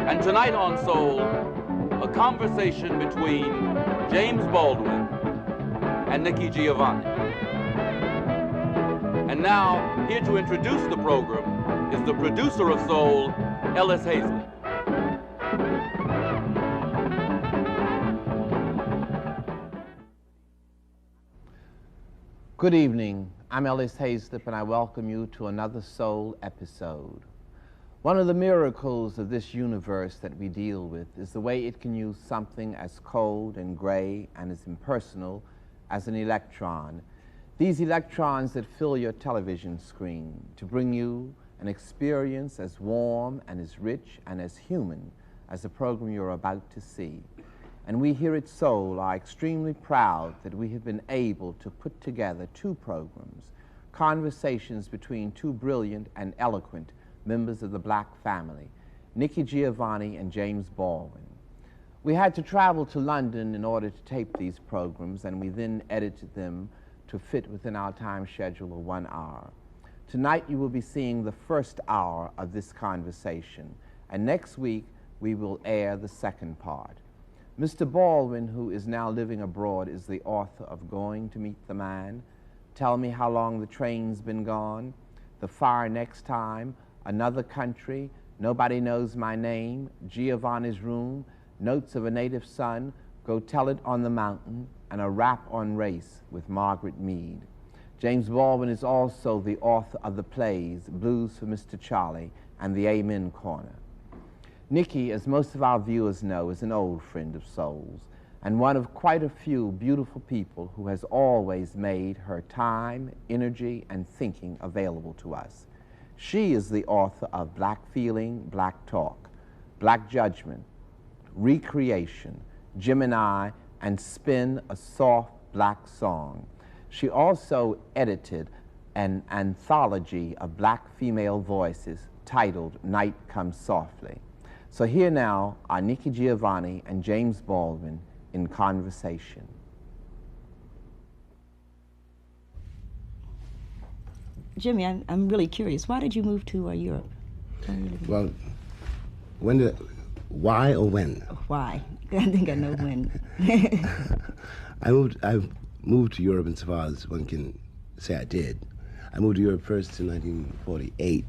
And tonight on Soul, a conversation between James Baldwin and Nikki Giovanni. And now, here to introduce the program is the producer of Soul, Ellis Haizlip. Good evening. I'm Ellis Haizlip, and I welcome you to another Soul episode. One of the miracles of this universe that we deal with is the way it can use something as cold and gray and as impersonal as an electron. These electrons that fill your television screen to bring you an experience as warm and as rich and as human as the program you're about to see. And we here at Soul are extremely proud that we have been able to put together two programs, conversations between two brilliant and eloquent members of the black family, Nikki Giovanni and James Baldwin. We had to travel to London in order to tape these programs, and we then edited them to fit within our time schedule of 1 hour. Tonight you will be seeing the first hour of this conversation, and next week we will air the second part. Mr. Baldwin, who is now living abroad, is the author of Going to Meet the Man, Tell Me How Long the Train's Been Gone, The Fire Next Time, Another Country, Nobody Knows My Name, Giovanni's Room, Notes of a Native Son, Go Tell It on the Mountain, and A Rap on Race with Margaret Mead. James Baldwin is also the author of the plays Blues for Mr. Charlie and The Amen Corner. Nikki, as most of our viewers know, is an old friend of Soul's and one of quite a few beautiful people who has always made her time, energy, and thinking available to us. She is the author of Black Feeling, Black Talk, Black Judgment, Recreation, Gemini, and Spin a Soft Black Song. She also edited an anthology of black female voices titled Night Comes Softly. So here now are Nikki Giovanni and James Baldwin in conversation. Jimmy, I'm really curious. Why did you move to Europe? Well, why or when? Why? I think I know when. I moved to Europe insofar as one can say I did. I moved to Europe first in 1948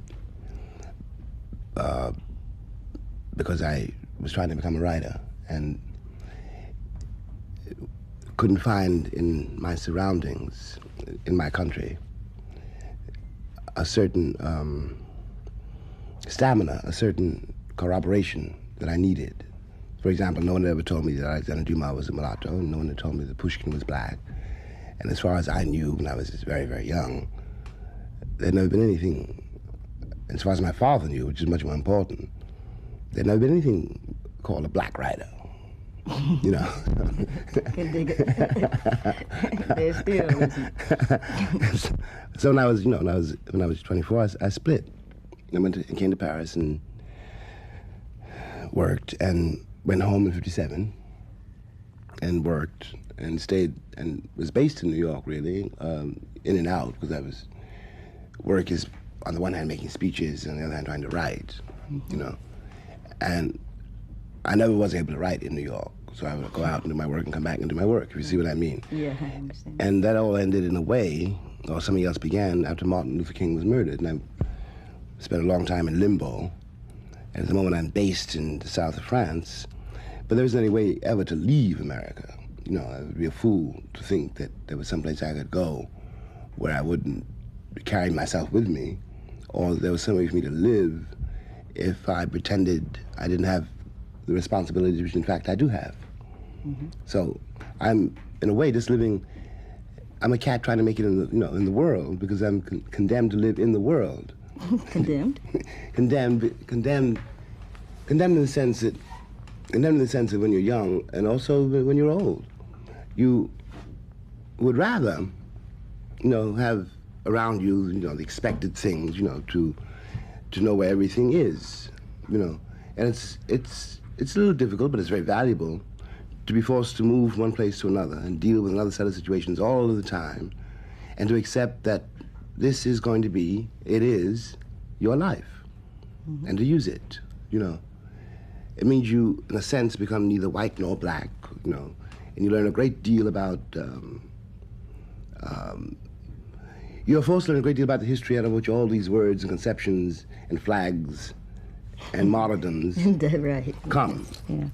because I was trying to become a writer and couldn't find in my surroundings, in my country, a certain stamina, a certain corroboration that I needed. For example, no one ever told me that Alexander Dumas was a mulatto, and no one had told me that Pushkin was black. And as far as I knew when I was very, very young, there had never been anything, as far as my father knew, which is much more important, there had never been anything called a black writer. You know. Can dig it. There still isn't. So when I was, when I was 24, I split. I came to Paris and worked and went home in 57 and worked and stayed and was based in New York, really, in and out, because work is, on the one hand, making speeches, and on the other hand, trying to write, And I never was able to write in New York, so I would go out and do my work and come back and do my work, if you see what I mean. Yeah, I understand. And that all ended in a way, or something else began, after Martin Luther King was murdered, and I spent a long time in limbo. And at the moment, I'm based in the south of France, but there wasn't any way ever to leave America. I would be a fool to think that there was someplace I could go where I wouldn't carry myself with me, or there was some way for me to live if I pretended I didn't have the responsibilities which, in fact, I do have. So I'm, in a way, just living. I'm a cat trying to make it in the world, because I'm condemned to live in the world. Condemned? Condemned in the sense that when you're young and also when you're old, you would rather, have around you, the expected things, to know where everything is, and it's a little difficult, but it's very valuable to be forced to move one place to another and deal with another set of situations all of the time, and to accept that this is going to be, it is your life, and to use it, It means you, in a sense, become neither white nor black, you know, and you learn a great deal about, you're forced to learn a great deal about the history out of which all these words and conceptions and flags and martyrdoms Right. come. Yeah.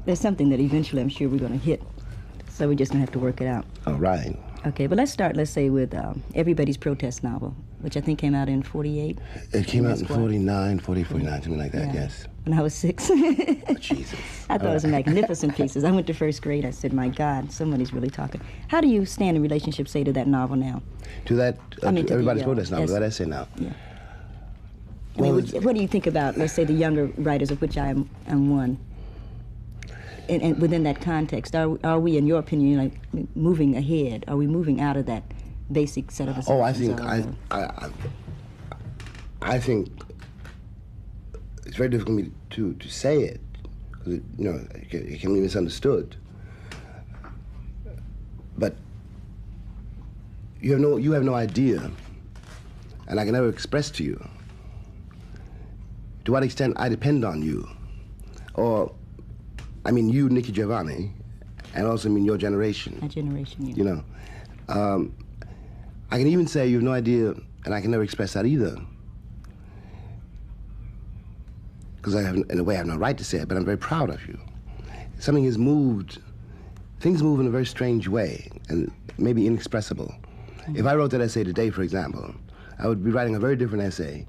There's something that eventually I'm sure we're going to hit, so we're just going to have to work it out. All right. Okay, but let's start, let's say, with Everybody's Protest novel, which I think came out in 48. It came out in 49, 49, something like that, Yeah. yes. When I was 6. Oh, Jesus. I thought it was a magnificent piece. As I went to first grade, I said, my God, somebody's really talking. How do you stand in relationship, say, to that novel now? To that, I mean, to to Everybody's the, Protest novel, yes. that essay now. Yeah. Well, I mean, what do you think about, let's say, the younger writers, of which I am one? And within that context, are we, in your opinion, like moving ahead? Are we moving out of that basic set of assumptions? oh, I think, or- I think it's very difficult for me to say it, because you know, it can be misunderstood. But you have no idea, and I can never express to you to what extent I depend on you, or I mean you, Nikki Giovanni, and also I mean your generation. That generation, yeah. You know, I can even say you have no idea, and I can never express that either, because in a way I have no right to say it, but I'm very proud of you. Something has moved, things move in a very strange way, and maybe inexpressible. Mm-hmm. If I wrote that essay today, for example, I would be writing a very different essay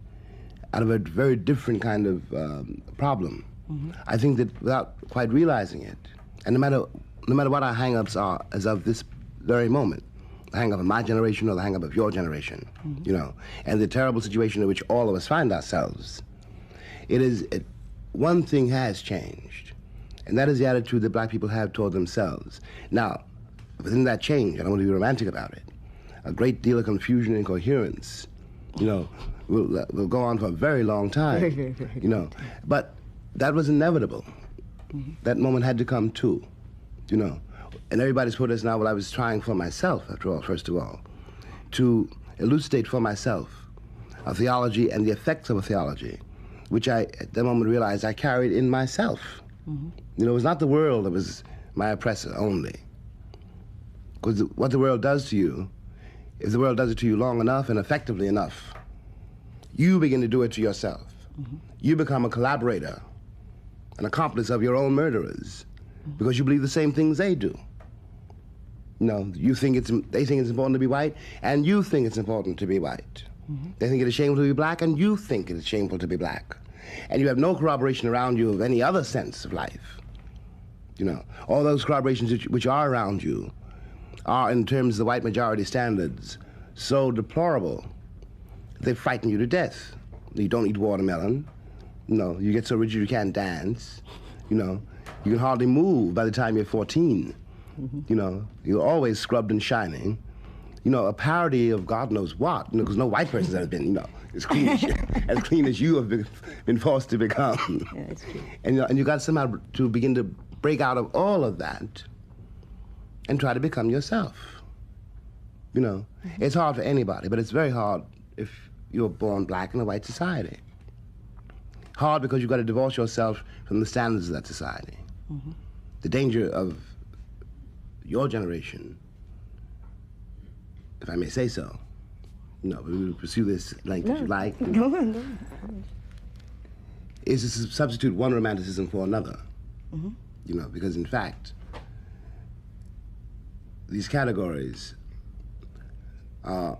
out of a very different kind of problem. Mm-hmm. I think that without quite realizing it, and no matter what our hang-ups are as of this very moment, the hang-up of my generation or the hang-up of your generation, mm-hmm. you know, and the terrible situation in which all of us find ourselves, one thing has changed, and that is the attitude that black people have toward themselves. Now, within that change, I don't want to be romantic about it, a great deal of confusion and incoherence, you know, will go on for a very long time, you know, but that was inevitable. Mm-hmm. That moment had to come too, you know. And Everybody's Protest novel, I was trying for myself, after all, first of all, to elucidate for myself a theology and the effects of a theology, which I, at that moment, realized I carried in myself. Mm-hmm. You know, it was not the world that was my oppressor only. Because what the world does to you, if the world does it to you long enough and effectively enough, you begin to do it to yourself. Mm-hmm. You become a collaborator, an accomplice of your own murderers, mm-hmm. because you believe the same things they do. You know, they think it's important to be white, and you think it's important to be white. Mm-hmm. They think it is shameful to be black, and you think it is shameful to be black. And you have no corroboration around you of any other sense of life. You know, all those corroborations which are around you are, in terms of the white majority standards, so deplorable, they frighten you to death. You don't eat watermelon. You know, you get so rigid you can't dance. You know, you can hardly move by the time you're 14. Mm-hmm. You know, you're always scrubbed and shining. You know, a parody of God knows what, you know, because no white person's ever been, you know, as clean as you have been forced to become. Yeah, it's true. And, you know, and you got somehow to begin to break out of all of that and try to become yourself. You know, mm-hmm. It's hard for anybody, but it's very hard if you're born black in a white society. Hard because you've got to divorce yourself from the standards of that society. Mm-hmm. The danger of your generation, if I may say so, no, we will pursue this length if you like. Go on. Is to substitute one romanticism for another. Mm-hmm. You know, because in fact, these categories are,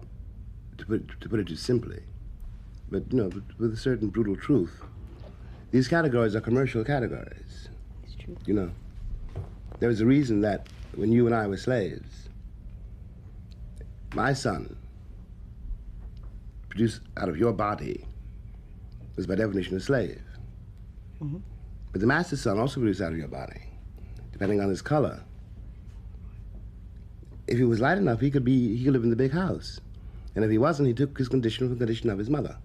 to put it too simply, but you know, with a certain brutal truth, these categories are commercial categories. It's true. You know, there was a reason that when you and I were slaves, my son, produced out of your body, was by definition a slave. Mm-hmm. But the master's son also produced out of your body, depending on his color. If he was light enough, he could live in the big house. And if he wasn't, he took his condition from the condition of his mother.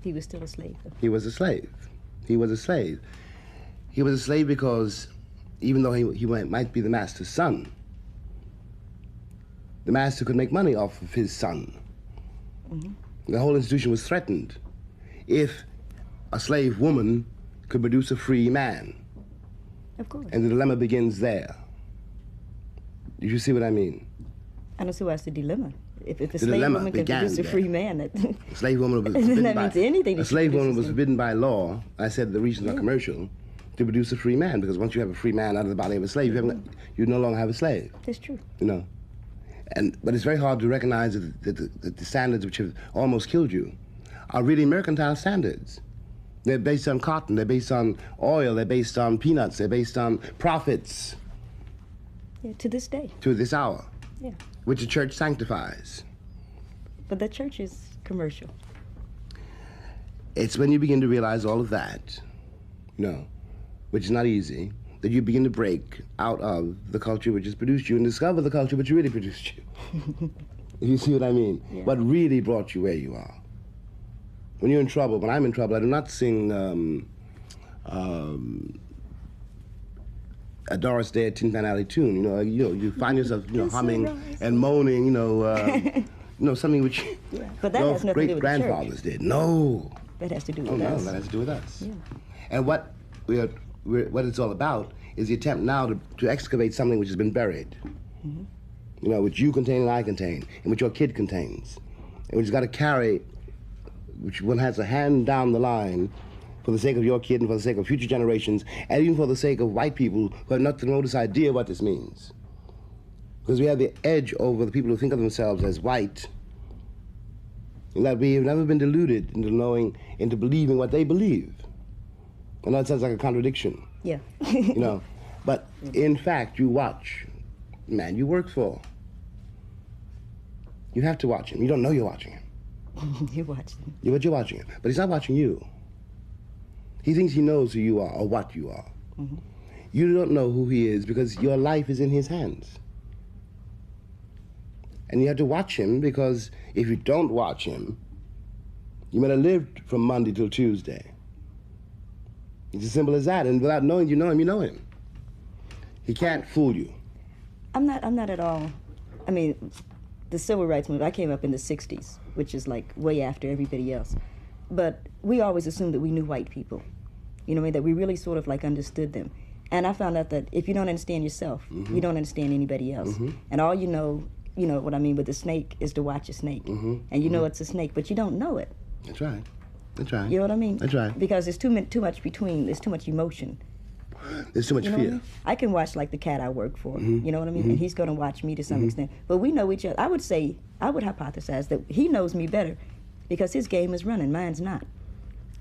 He was still a slave, though. He was a slave. He was a slave. He was a slave because even though he might be the master's son, the master could make money off of his son. The whole institution was threatened if a slave woman could produce a free man. Of course. And the dilemma begins there. Do you see what I mean? I don't see why it's a dilemma. If a The slave dilemma woman can began produce a there. free man, that A slave woman was forbidden that by, means anything. a slave woman was produces forbidden by law, I said the reasons are commercial, to produce a free man, because once you have a free man out of the body of a slave, you no longer have a slave. That's true. You know. But it's very hard to recognize that the standards which have almost killed you are really mercantile standards. They're based on cotton, they're based on oil, they're based on peanuts, they're based on profits. Yeah, to this day. To this hour. Yeah. Which the church sanctifies. But the church is commercial. It's when you begin to realize all of that, which is not easy, that you begin to break out of the culture which has produced you and discover the culture which really produced you. You see what I mean? Yeah. What really brought you where you are. When you're in trouble, when I'm in trouble, I do not sing a Doris Day Tin Pan Alley tune. You find yourself, humming and moaning, something which But that has nothing to do with the church. grandfathers did. No. That has to do with Oh, no, us. that has to do with us. Yeah. And what it's all about is the attempt now to excavate something which has been buried. Which you contain and I contain, and which your kid contains, and which has got to carry, which one has to hand down the line for the sake of your kid and for the sake of future generations, and even for the sake of white people who have not the remotest idea what this means. Because we have the edge over the people who think of themselves as white, and that we have never been deluded into believing what they believe. I know it sounds like a contradiction. Yeah. But in fact, you watch the man you work for. You have to watch him. You don't know you're watching him. You watch them. But you're watching him. But he's not watching you. He thinks he knows who you are or what you are. You don't know who he is because your life is in his hands. And you have to watch him, because if you don't watch him, you might have lived from Monday till Tuesday. It's as simple as that. And without knowing you know him, you know him. He can't fool you. I'm not at all. I mean, the civil rights movement, I came up in the 60s, which is like way after everybody else. But we always assumed that we knew white people. That we really sort of like understood them. And I found out that if you don't understand yourself, you don't understand anybody else. And all you know what I mean with the snake is to watch a snake. And you know it's a snake, but you don't know it. That's right. That's right. You know what I mean? That's right. Because there's too much there's too much emotion. There's too much You know fear. what I mean? I can watch like the cat I work for, you know what I mean? And he's going to watch me to some extent. But we know each other. I would hypothesize that he knows me better because his game is running, mine's not.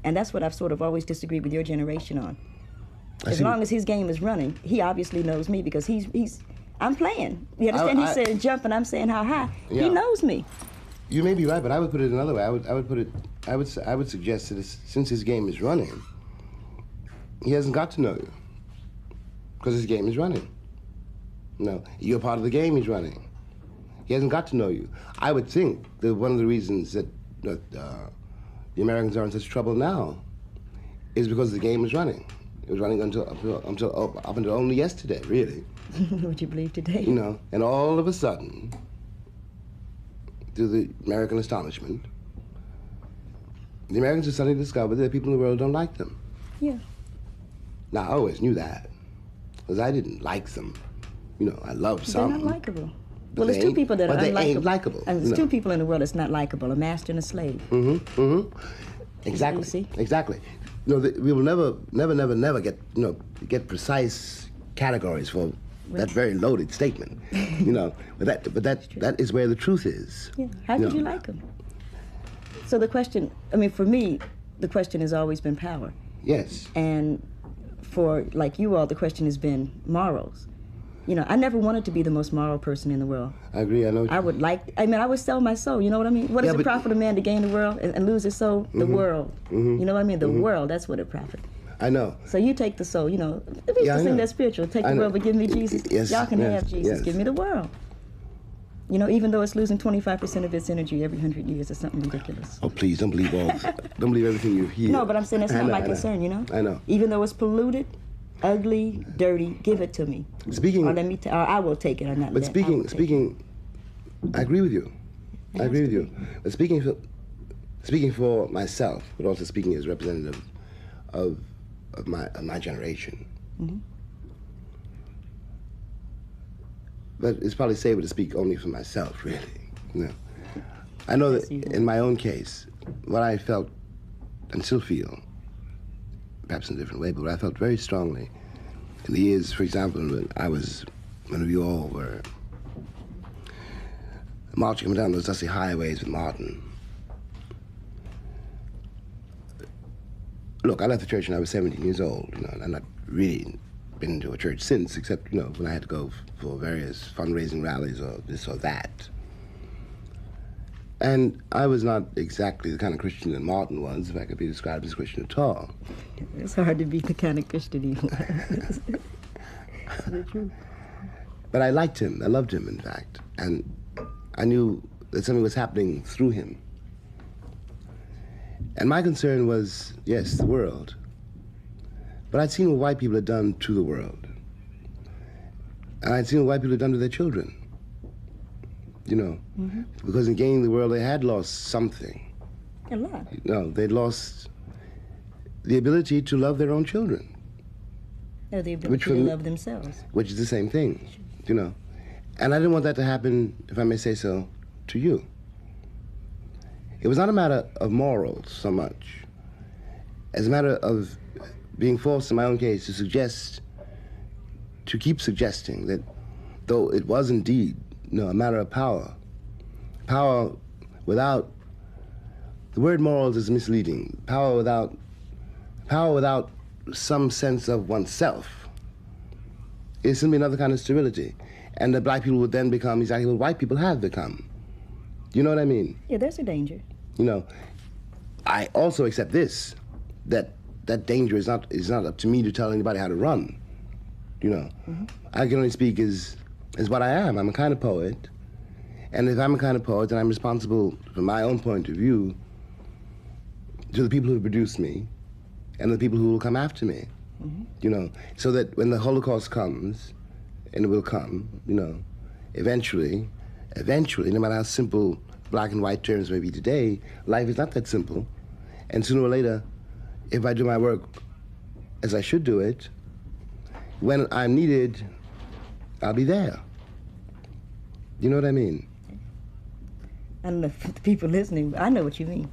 And that's what I've sort of always disagreed with your generation on. As long as his game is running, he obviously knows me because I'm playing. You understand? He's saying jump and I'm saying how high. Yeah. He knows me. You may be right, but I would put it another way. I would suggest that since his game is running, he hasn't got to know you. Because his game is running. You're part of the game he's running. He hasn't got to know you. I would think that one of the reasons that the Americans are in such trouble now is because the game is running. It was running up until only yesterday, really. Would you believe today? And all of a sudden, through the American astonishment, the Americans have suddenly discovered that people in the world don't like them. Yeah. Now, I always knew that, because I didn't like them. I love some. They're not likable. Well, there's two people that are unlikable. But they ain't likable. And there's two people in the world that's not likable, a master and a slave. Exactly. You see? Exactly. We will never get precise categories for that very loaded statement. But that is where the truth is. Yeah. How could you like them? So the question, for me, the question has always been power. Yes. And for like you all, the question has been morals. I never wanted to be the most moral person in the world. I agree. I know. I would sell my soul. You know what I mean? What does it profit a man to gain the world and lose his soul? The world. You know what I mean? The world. That's what it profits. I know. So you take the soul. The people think that's spiritual. Take the world, but give me Jesus. Yes, Y'all can have Jesus. Yes. Give me the world. Even though it's losing 25% of its energy every 100 years or something ridiculous. Oh, please, don't believe don't believe everything you hear. No, but I'm saying that's not my concern, I know. Even though it's polluted, ugly, dirty, give it to me. Speaking... Or I will take it or not. But speaking I agree with you. I agree with you. But speaking for myself, but also speaking as representative of my generation. Mm-hmm. But it's probably safer to speak only for myself, really. You know, I know that in my own case, what I felt and still feel, perhaps in a different way, but what I felt very strongly in the years, for example, when we all were marching down those dusty highways with Martin. Look, I left the church when I was 17 years old, you know, and I've not really been to a church since, except, you know, when I had to go for various fundraising rallies or this or that. And I was not exactly the kind of Christian that Martin was, if I could be described as a Christian at all. It's hard to be the kind of Christian he was. But I liked him. I loved him, in fact. And I knew that something was happening through him. And my concern was, yes, the world. But I'd seen what white people had done to the world. And I'd seen what white people had done to their children. You know, mm-hmm. Because in gaining the world, they had lost something. A lot. You know, they'd lost the ability to love their own children. Or the ability to love themselves. Which is the same thing, you know. And I didn't want that to happen, if I may say so, to you. It was not a matter of morals so much as a matter of being forced in my own case to keep suggesting that though it was indeed, you know, a matter of power without, the word morals is misleading. Power without some sense of oneself is simply another kind of sterility. And that black people would then become exactly what white people have become. You know what I mean? Yeah, there's a danger. You know, I also accept this, that danger is not up to me to tell anybody how to run. You know, mm-hmm. I can only speak as what I am. I'm a kind of poet. And if I'm a kind of poet, then I'm responsible, from my own point of view, to the people who produced me and the people who will come after me. Mm-hmm. You know, so that when the Holocaust comes, and it will come, you know, eventually, no matter how simple black and white terms may be today, life is not that simple. And sooner or later, if I do my work as I should do it, when I'm needed, I'll be there. You know what I mean? I don't know if the people listening, but I know what you mean.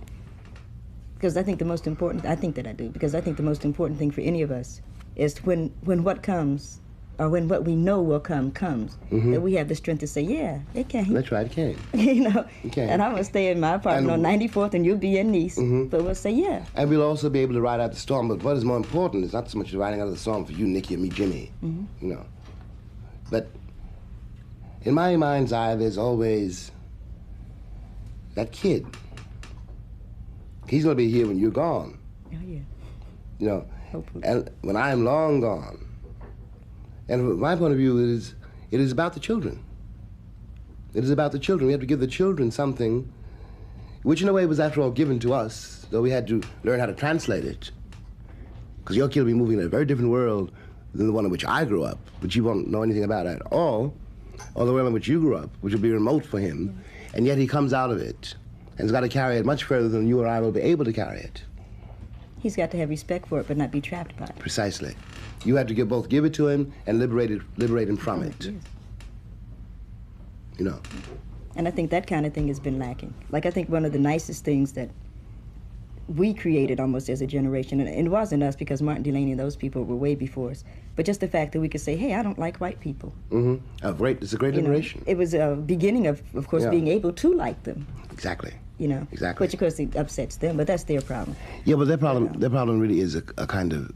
Because I think the most important, because I think the most important thing for any of us is when what comes, or when what we know will come comes, mm-hmm. that we have the strength to say, yeah, it came. That's right, it came. You know, it came. And I'm going to stay in my apartment on 94th and you'll be in Nice, mm-hmm. but we'll say, yeah. And we'll also be able to ride out the storm, but what is more important is not so much the riding out of the storm for you, Nikki, and me, Jimmy, mm-hmm. you know. But in my mind's eye, there's always that kid. He's going to be here when you're gone. Oh, yeah. You know, hopefully. And when I am long gone. And from my point of view, it is about the children. It is about the children. We have to give the children something, which in a way was, after all, given to us, though we had to learn how to translate it. Because your kid will be moving in a very different world than the one in which I grew up, which you won't know anything about at all, or the world in which you grew up, which will be remote for him, and yet he comes out of it, and has got to carry it much further than you or I will be able to carry it. He's got to have respect for it, but not be trapped by it. Precisely. You have to both give it to him and liberate him from it. Yes. You know. And I think that kind of thing has been lacking. Like, I think one of the nicest things that we created almost as a generation, and it wasn't us because Martin Delaney and those people were way before us, but just the fact that we could say, hey, I don't like white people. Mm-hmm. It's a great liberation. Know, it was a beginning of course, being able to like them. Exactly. You know, exactly. Which of course it upsets them, but that's their problem. Yeah, but their problem really is a kind of.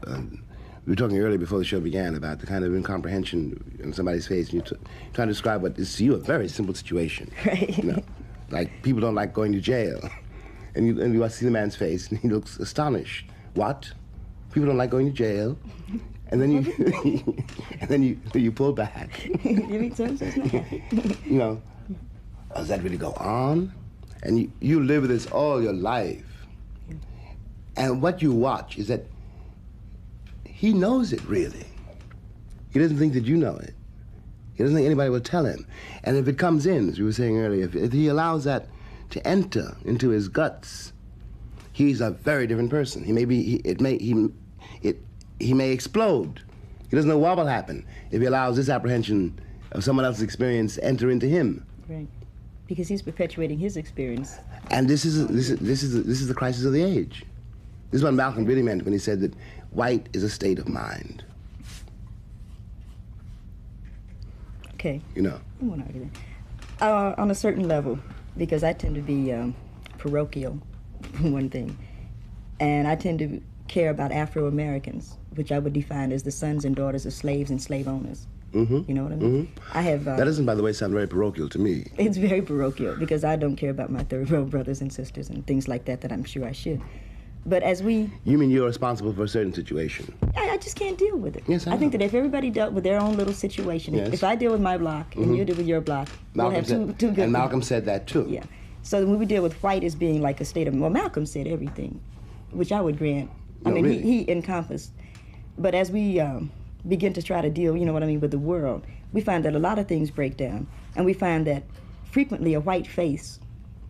We were talking earlier before the show began about the kind of incomprehension in somebody's face, and you're trying to describe what is to you a very simple situation. Right. You know, like people don't like going to jail, and you see the man's face, and he looks astonished. What? People don't like going to jail, and then you pull back. You mean so You know, does that really go on? And you live with this all your life. And what you watch is that he knows it, really. He doesn't think that you know it. He doesn't think anybody will tell him. And if it comes in, as we were saying earlier, if he allows that to enter into his guts, he's a very different person. He may be, he may explode. He doesn't know what will happen if he allows this apprehension of someone else's experience to enter into him. Right, because he's perpetuating his experience. And this is the crisis of the age. This is what Malcolm really meant when he said that white is a state of mind. Okay. You know. I won't argue that. On a certain level, because I tend to be parochial, for one thing, and I tend to care about Afro-Americans, which I would define as the sons and daughters of slaves and slave owners. Mm-hmm. You know what I mean? Mm-hmm. I have. That doesn't, by the way, sound very parochial to me. It's very parochial because I don't care about my third-row brothers and sisters and things like that I'm sure I should. But as we... You mean you're responsible for a certain situation? I just can't deal with it. Yes, I know. think that if everybody dealt with their own little situation, yes. if I deal with my block and you deal with your block, we'll have two good... And Malcolm said that too. Yeah. So when we deal with white as being like a state of... Well, Malcolm said everything, which I would grant. No, I mean, really? he encompassed. But as we begin to try to deal, you know what I mean, with the world, we find that a lot of things break down. And we find that frequently a white face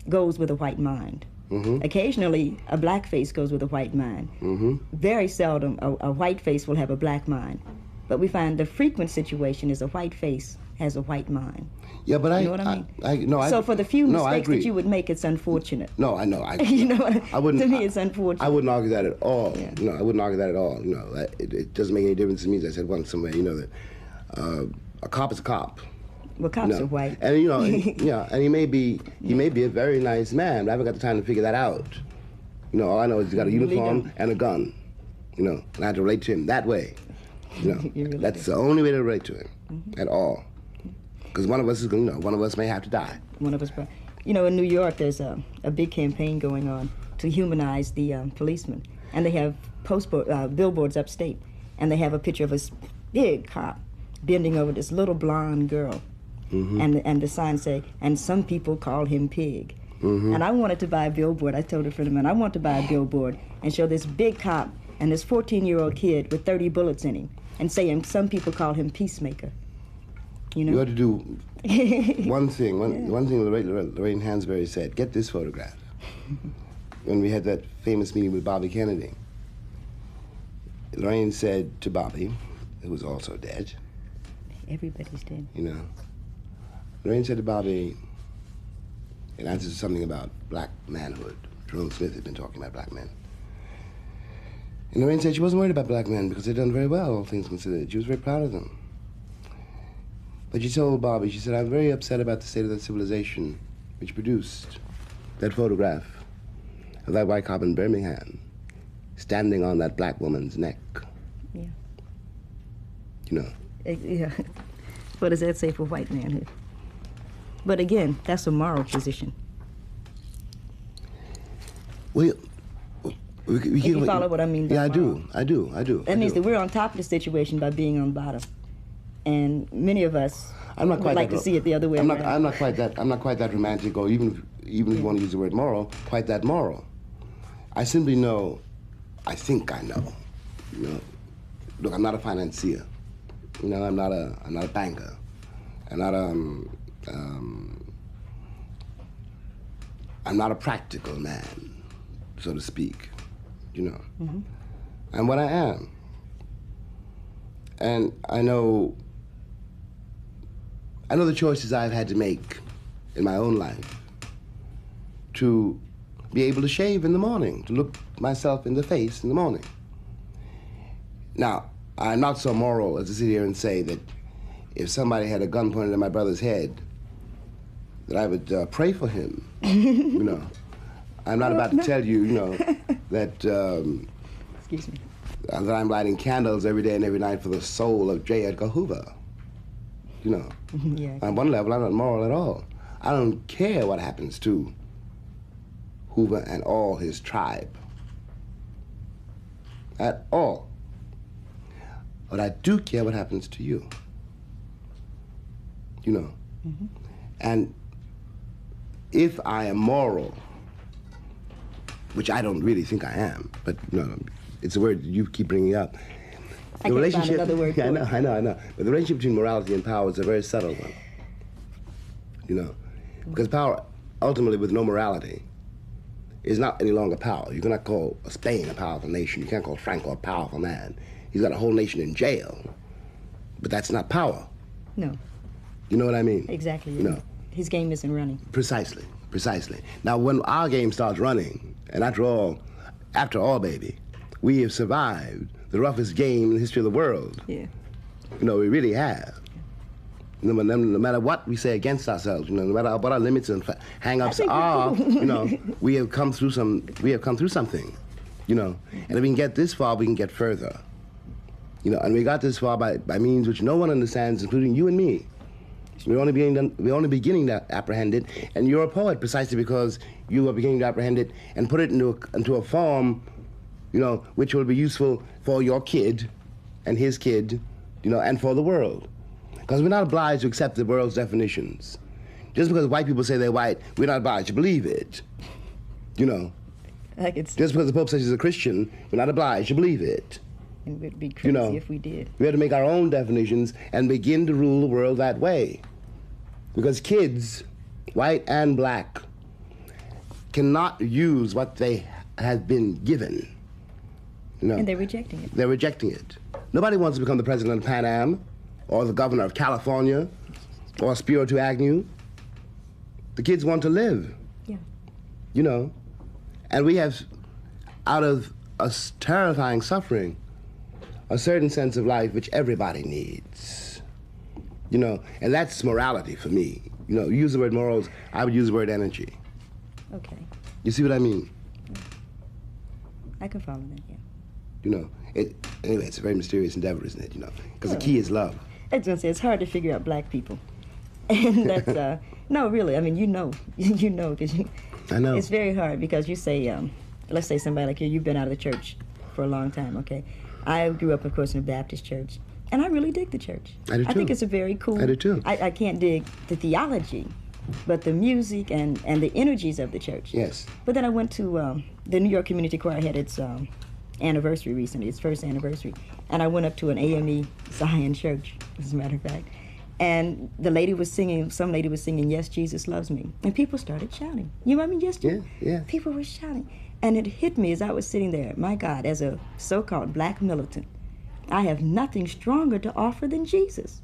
goes with a white mind. Mm-hmm. Occasionally, a black face goes with a white mind. Mm-hmm. Very seldom, a white face will have a black mind. But we find the frequent situation is a white face has a white mind. Yeah, but you know what I mean? So for the few mistakes that you would make, it's unfortunate. No, I know. You know, I wouldn't. To me, it's unfortunate. I wouldn't argue that at all. Yeah. No, I wouldn't argue that at all. No, it doesn't make any difference to me. As I said once somewhere, you know, that a cop is a cop. Well, cops are white. And you know, and he may be a very nice man, but I haven't got the time to figure that out. You know, all I know is he's got a uniform and a gun. You know, and I have to relate to him that way. You know, really that's the only way to relate to him at all. Because one of us is going, one of us may have to die. One of us, you know, in New York, there's a big campaign going on to humanize the policeman, and they have billboards upstate, and they have a picture of a big cop bending over this little blonde girl. Mm-hmm. And the sign say, and some people call him Pig. Mm-hmm. And I wanted to buy a billboard. I told a friend of mine, I want to buy a billboard and show this big cop and this 14-year-old kid with 30 bullets in him and saying some people call him Peacemaker. You know? You ought to do one thing. One thing Lorraine Hansberry said, get this photograph. When we had that famous meeting with Bobby Kennedy, Lorraine said to Bobby, who was also dead. Everybody's dead. You know. Lorraine said to Bobby, in answer to something about black manhood. Jerome Smith had been talking about black men. And Lorraine said she wasn't worried about black men because they'd done very well, all things considered. She was very proud of them. But she told Bobby, she said, I'm very upset about the state of that civilization which produced that photograph of that white cop in Birmingham standing on that black woman's neck. Yeah. You know. Yeah. What does that say for white manhood? But again, that's a moral position. Well, if you follow what I mean by yeah, moral. I do. That means that we're on top of the situation by being on bottom. And many of us would like to see it the other way around. I'm not quite that romantic, or even if you want to use the word moral, quite that moral. I simply know, I think I know. You know, look, I'm not a financier. You know, I'm not a banker. I'm not a practical man, so to speak. You know, and what I am. And I know the choices I've had to make in my own life to be able to shave in the morning, to look myself in the face in the morning. Now, I'm not so moral as to sit here and say that if somebody had a gun pointed at my brother's head, that I would pray for him. You know, I'm not about to tell you, you know, that. Excuse me. That I'm lighting candles every day and every night for the soul of J. Edgar Hoover. You know. Yeah. On one level, I'm not moral at all. I don't care what happens to Hoover and all his tribe. At all. But I do care what happens to you. You know. And if I am moral, which I don't really think I am, but you know, it's a word you keep bringing up. I can't find another word for I know, it. I know. But the relationship between morality and power is a very subtle one. You know, because power, ultimately, with no morality, is not any longer power. You cannot call Spain a powerful nation. You can't call Franco a powerful man. He's got a whole nation in jail. But that's not power. No. You know what I mean? Exactly. No. His game isn't running. Precisely, precisely. Now, when our game starts running, and after all, baby, we have survived the roughest game in the history of the world. Yeah. You know, we really have. No matter what we say against ourselves, you know, no matter what our limits and hang-ups are, you know, we have come through something, you know. And if we can get this far, we can get further. You know, and we got this far by means which no one understands, including you and me. We're only beginning to apprehend it, and you're a poet precisely because you are beginning to apprehend it and put it into a form, you know, which will be useful for your kid and his kid, you know, and for the world. Because we're not obliged to accept the world's definitions. Just because white people say they're white, we're not obliged to believe it. You know. Just because the Pope says he's a Christian, we're not obliged to believe it. And we'd be crazy, you know, if we did. We have to make our own definitions and begin to rule the world that way. Because kids, white and black, cannot use what they have been given. You know. And they're rejecting it. They're rejecting it. Nobody wants to become the president of Pan Am, or the governor of California, or Spiro to Agnew. The kids want to live. Yeah. You know. And we have, out of a terrifying suffering, a certain sense of life which everybody needs. You know, and that's morality for me. You know, you use the word morals, I would use the word energy. Okay. You see what I mean? I can follow that, yeah. You know, anyway, it's a very mysterious endeavor, isn't it? You know, because the key is love. I was gonna say, it's hard to figure out black people. And that's, no, really, I mean, you know, because I know. It's very hard because you say, let's say somebody like you've been out of the church for a long time, okay? I grew up, of course, in a Baptist church, and I really dig the church. I do too. I think it's a very cool. I do too. I can't dig the theology, but the music and the energies of the church. Yes. But then I went to the New York Community Choir had its anniversary recently, its first anniversary, and I went up to an AME Zion church, as a matter of fact, and some lady was singing, "Yes, Jesus loves me," and people started shouting. You know what I mean? Yes, Jesus. Yeah. People were shouting. And it hit me as I was sitting there, my God, as a so-called black militant, I have nothing stronger to offer than Jesus.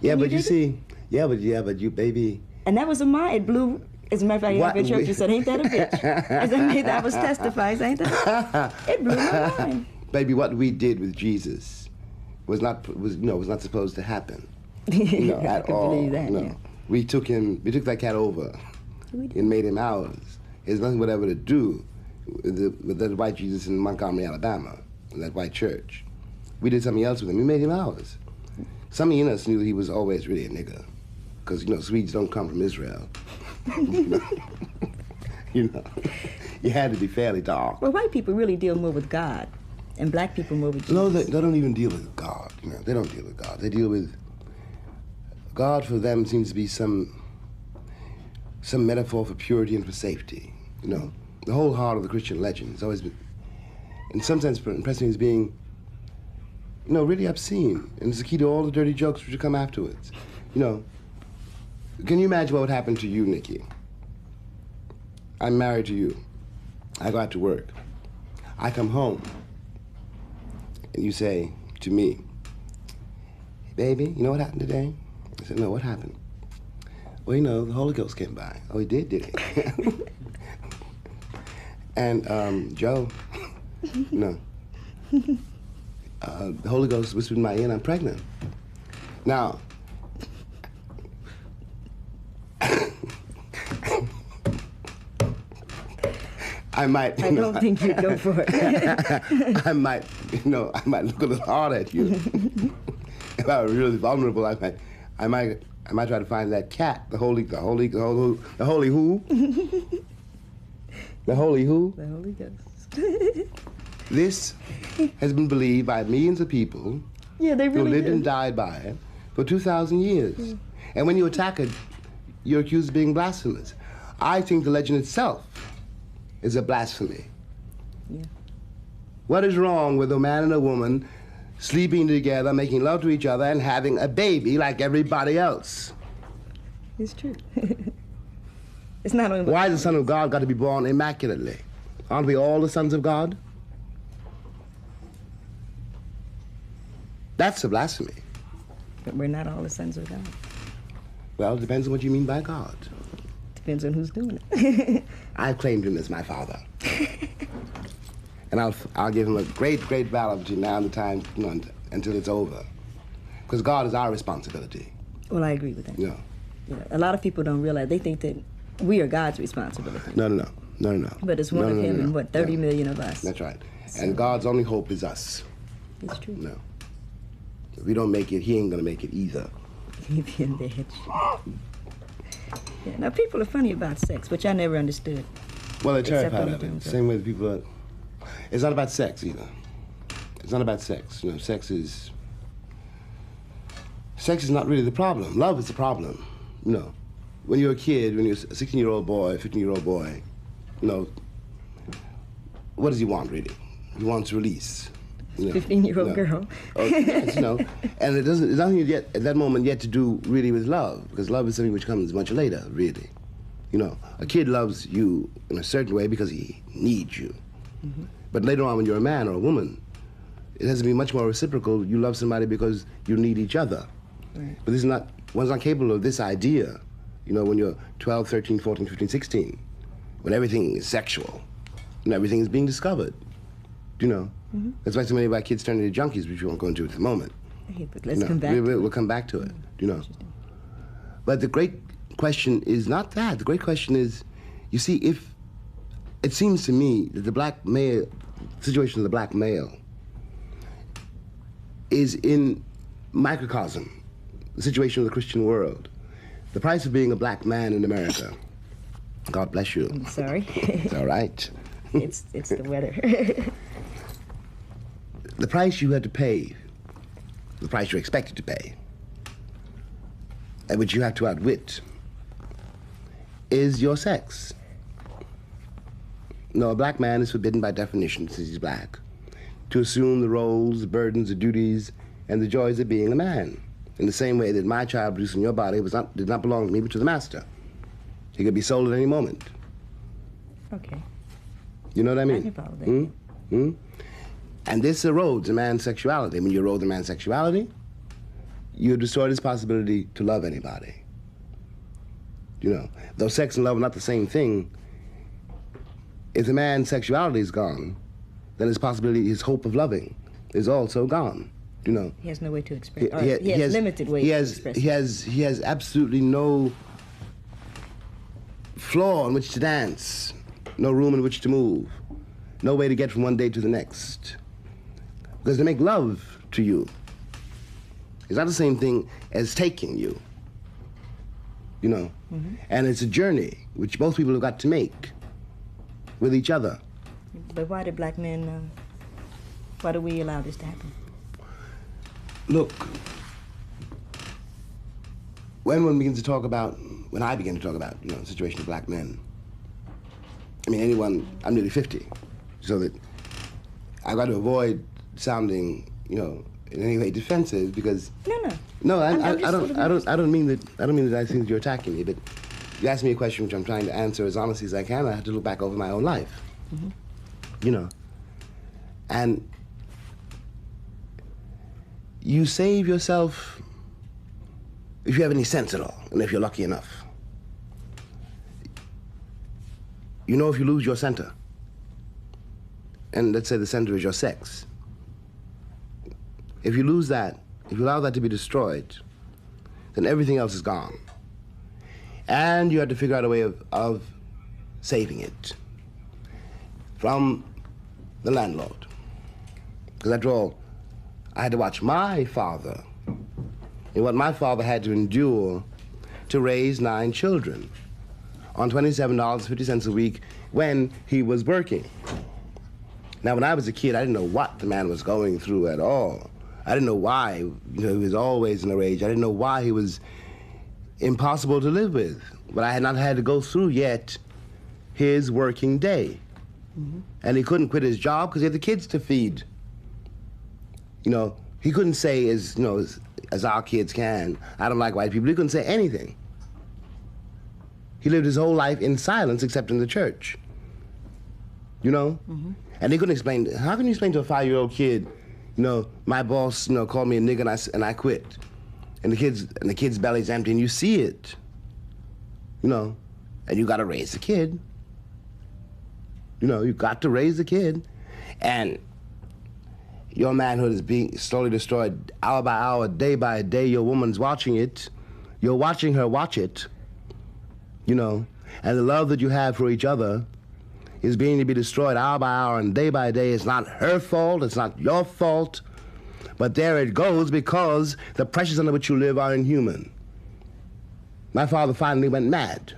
Yeah, but you see, but you, baby. And that was it blew, as a matter of fact, I in church and said, ain't that a bitch? I was testifying, ain't that? It blew my mind. Baby, what we did with Jesus was not supposed to happen. You know, at all. Believe that, you know. yeah. We took that cat over and made him ours. There's nothing whatever to do with that white Jesus in Montgomery, Alabama, in that white church. We did something else with him. We made him ours. Some in us knew he was always really a nigger, because, you know, Swedes don't come from Israel. You know, you had to be fairly dark. Well, white people really deal more with God, and black people more with Jesus. No, they don't even deal with God. You know, they don't deal with God. They deal with God. For them seems to be some metaphor for purity and for safety. You know, the whole heart of the Christian legend has always been, in some sense, impressing as being, you know, really obscene. And it's the key to all the dirty jokes which come afterwards. You know, can you imagine what would happen to you, Nikki? I'm married to you. I go out to work. I come home. And you say to me, "Baby, you know what happened today?" I said, "No, what happened?" "Well, you know, the Holy Ghost came by." "Oh, he did he?" And Joe, no. The Holy Ghost whispered in my ear, and I'm pregnant. Now, I might. I don't think you'd go for it. I might look a little hard at you. If I were really vulnerable, I might try to find that cat, the holy who? The holy who? The Holy Ghost. This has been believed by millions of people Yeah, they really who lived do. and died by it for 2,000 years. Yeah. And when you attack it, you're accused of being blasphemous. I think the legend itself is a blasphemy. Yeah. What is wrong with a man and a woman sleeping together, making love to each other, and having a baby like everybody else. It's true. It's not only. Why has the Son of God got to be born immaculately? Aren't we all the sons of God? That's a blasphemy. But we're not all the sons of God. Well, it depends on what you mean by God. Depends on who's doing it. I've claimed him as my father. And I'll give him a great, great valor between now and the time, until it's over. Because God is our responsibility. Well, I agree with that. Yeah. A lot of people don't realize, they think that we are God's responsibility. No. But it's one of him and what, 30 million of us. That's right. So, and God's only hope is us. It's true. No. If we don't make it, he ain't gonna make it either. He'd be in bed. Yeah, now people are funny about sex, which I never understood. Well, they're terrified of it. Same way the people are. It's not about sex either. It's not about sex. Sex is not really the problem. Love is the problem. When you're a kid, when you're a 16-year-old boy, 15-year-old boy, what does he want really? He wants release. 15-year-old girl. Yes, and there's nothing yet at that moment yet to do really with love, because love is something which comes much later, really. A kid loves you in a certain way because he needs you. Mm-hmm. But later on, when you're a man or a woman, it has to be much more reciprocal. You love somebody because you need each other. Right. But one's not capable of this idea, when you're 12, 13, 14, 15, 16, when everything is sexual, and everything is being discovered. Mm-hmm. That's why so many of our kids turn into junkies, which we won't go into at the moment. Hey, but let's come back. We'll come back to it, But the great question is not that. The great question is, you see, if it seems to me that the black male, situation of the black male is in microcosm, the situation of the Christian world. The price of being a black man in America. God bless you. I'm sorry. It's all right. It's the weather. The price you had to pay, the price you're expected to pay, and which you have to outwit, is your sex. A black man is forbidden by definition, since he's black, to assume the roles, the burdens, the duties, and the joys of being a man. In the same way that my child produced in your body did not belong to me, but to the master. He could be sold at any moment. Okay. You know what I mean? I can follow that. And this erodes a man's sexuality. When you erode a man's sexuality, you destroy his possibility to love anybody. Though sex and love are not the same thing, if the man's sexuality is gone, then his possibility, his hope of loving is also gone. He has no way to express. He has limited ways to express. He has absolutely no floor on which to dance, no room in which to move, no way to get from one day to the next. Because to make love to you is not the same thing as taking you. Mm-hmm. And it's a journey which both people have got to make with each other. But why do black men? Why do we allow this to happen? Look, when I begin to talk about the situation of black men, I'm nearly 50, so that I've got to avoid sounding, in any way defensive, because no, I don't mean that I think that you're attacking me, but you asked me a question which I'm trying to answer as honestly as I can. I have to look back over my own life, and you save yourself if you have any sense at all, and if you're lucky enough. If you lose your center, and let's say the center is your sex, if you lose that, if you allow that to be destroyed, then everything else is gone. And you have to figure out a way of saving it from the landlord. Because after all, I had to watch my father and what my father had to endure to raise 9 children on $27.50 a week when he was working. Now, when I was a kid, I didn't know what the man was going through at all. I didn't know why he was always in a rage. I didn't know why he was impossible to live with. But I had not had to go through yet his working day. Mm-hmm. And he couldn't quit his job because he had the kids to feed. He couldn't say, as you know, as our kids can, I don't like white people. He couldn't say anything. He lived his whole life in silence, except in the church. You know? Mm-hmm. And he couldn't explain. How can you explain to a 5-year-old kid, you know, my boss, you know, called me a nigger and I quit, and the kid's belly's empty, and you see it, you know, and you got to raise the kid. You know, you got to raise the kid, and your manhood is being slowly destroyed hour by hour, day by day. Your woman's watching it. You're watching her watch it, you know, and the love that you have for each other is being to be destroyed hour by hour and day by day. It's not her fault, it's not your fault, but there it goes because the pressures under which you live are inhuman. My father finally went mad.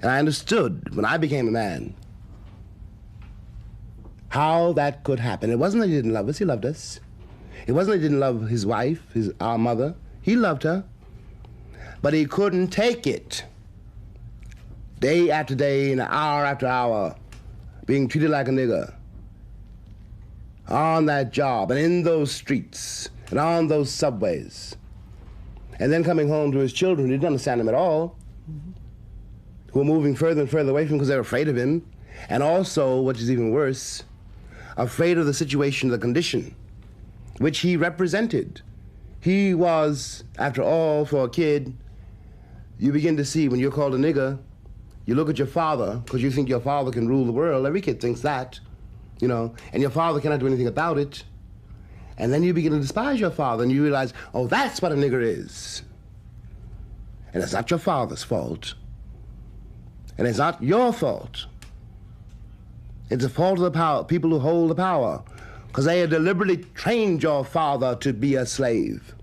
And I understood when I became a man how that could happen. It wasn't that he didn't love us, he loved us. It wasn't that he didn't love his wife, our mother. He loved her. But he couldn't take it. Day after day and hour after hour, being treated like a nigger. On that job and in those streets and on those subways. And then coming home to his children who didn't understand him at all, who were moving further and further away from him because they were afraid of him. And also, which is even worse, afraid of the situation, the condition, which he represented. He was, after all, for a kid, you begin to see when you're called a nigger, you look at your father, because you think your father can rule the world. Every kid thinks that, you know, and your father cannot do anything about it. And then you begin to despise your father, and you realize, oh, that's what a nigger is. And it's not your father's fault. And it's not your fault. It's the fault of the people who hold the power, because they have deliberately trained your father to be a slave.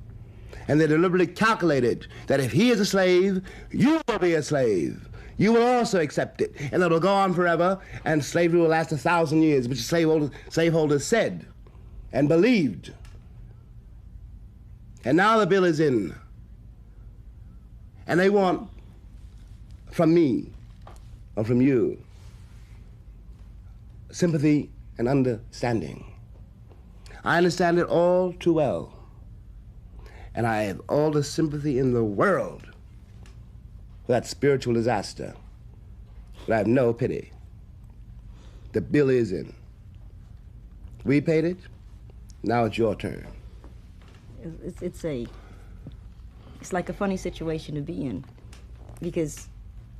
And they deliberately calculated that if he is a slave, you will be a slave. You will also accept it, and it'll go on forever, and slavery will last 1,000 years, which slaveholders said and believed. And now the bill is in, and they want from me, or from you, sympathy and understanding. I understand it all too well, and I have all the sympathy in the world for that spiritual disaster, but I have no pity. The bill is in. We paid it, now it's your turn. It's like a funny situation to be in, because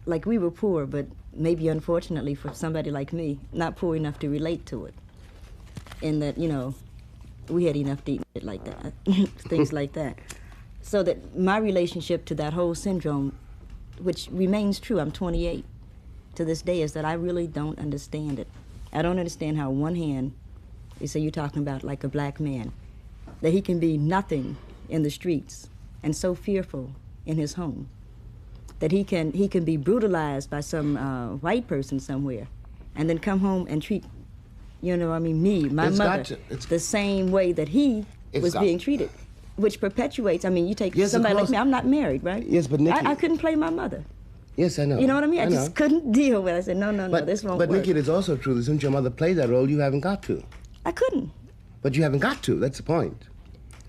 like we were poor, but maybe unfortunately for somebody like me, not poor enough to relate to it. In that, you know, we had enough to eat it like that, things like that. So that my relationship to that whole syndrome, which remains true, I'm 28, to this day, is that I really don't understand it. I don't understand how on one hand, you say you're talking about like a black man, that he can be nothing in the streets and so fearful in his home, that he can be brutalized by some white person somewhere, and then come home and treat, you know, I mean, me, my mother, the same way that he was being treated, which perpetuates. I mean, you take somebody like me. I'm not married, right? Yes, but Nikki, I couldn't play my mother. Yes, I know. You know what I mean? I just couldn't deal with it. I said, no, this won't work. But Nikki, it is also true that since your mother played that role, you haven't got to. I couldn't. But you haven't got to. That's the point.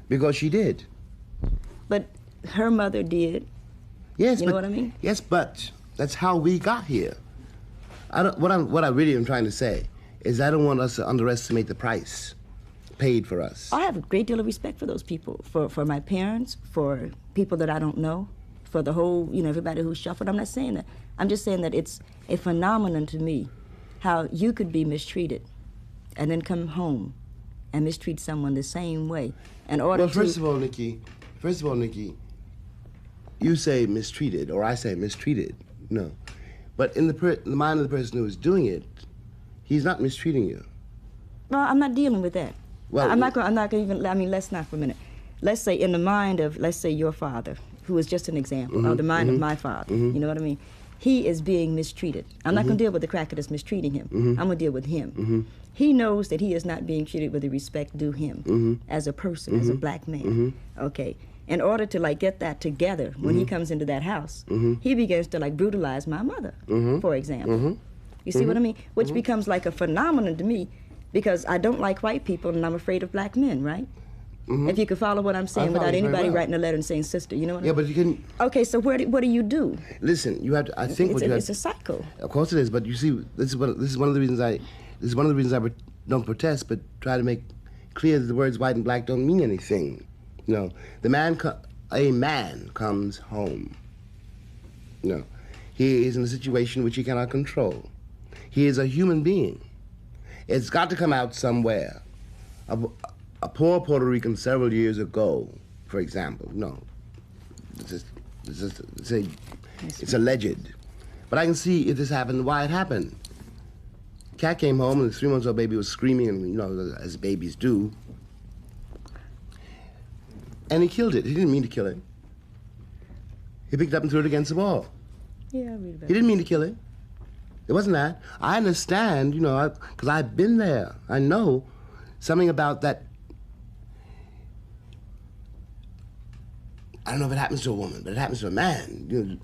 Because she did. But her mother did. Yes, you know what I mean? Yes, but that's how we got here. What I really am trying to say is I don't want us to underestimate the price paid for us. I have a great deal of respect for those people, for my parents, for people that I don't know, for the whole, you know, everybody who's shuffled. I'm not saying that. I'm just saying that it's a phenomenon to me how you could be mistreated and then come home and mistreat someone the same way. First of all, Nikki, you say mistreated, or I say mistreated. No. But in the mind of the person who is doing it, he's not mistreating you. Well, I'm not dealing with that. Well, I'm not going to even, I mean, let's not for a minute. Let's say in the mind of, let's say your father, who is just an example, or the mind of my father, you know what I mean? He is being mistreated. I'm not going to deal with the cracker that's mistreating him. I'm going to deal with him. He knows that he is not being treated with the respect due him as a person, as a black man. Okay. In order to like get that together, when he comes into that house, he begins to like brutalize my mother, for example. You see what I mean? Which becomes like a phenomenon to me Because I don't like white people and I'm afraid of black men, right? Mm-hmm. If you could follow what I'm saying I without follow you very anybody well. writing a letter and saying sister, you know what I Yeah, mean? but you can Okay, so what do you do? listen. You have to. I think what you have. It's a cycle. Of course it is, but you see, this is one of the reasons I don't protest, but try to make clear that the words white and black don't mean anything. You know, a man comes home. You know, he is in a situation which he cannot control. He is a human being. It's got to come out somewhere. A poor Puerto Rican several years ago, for example, it's alleged. But I can see if this happened, why it happened. Cat came home and the 3-month-old baby was screaming, and you know, as babies do. And he killed it. He didn't mean to kill it. He picked it up and threw it against the wall. Yeah, I read about He didn't mean to kill it. It wasn't that. I understand, you know, because I've been there. I know something about that. I don't know if it happens to a woman, but it happens to a man.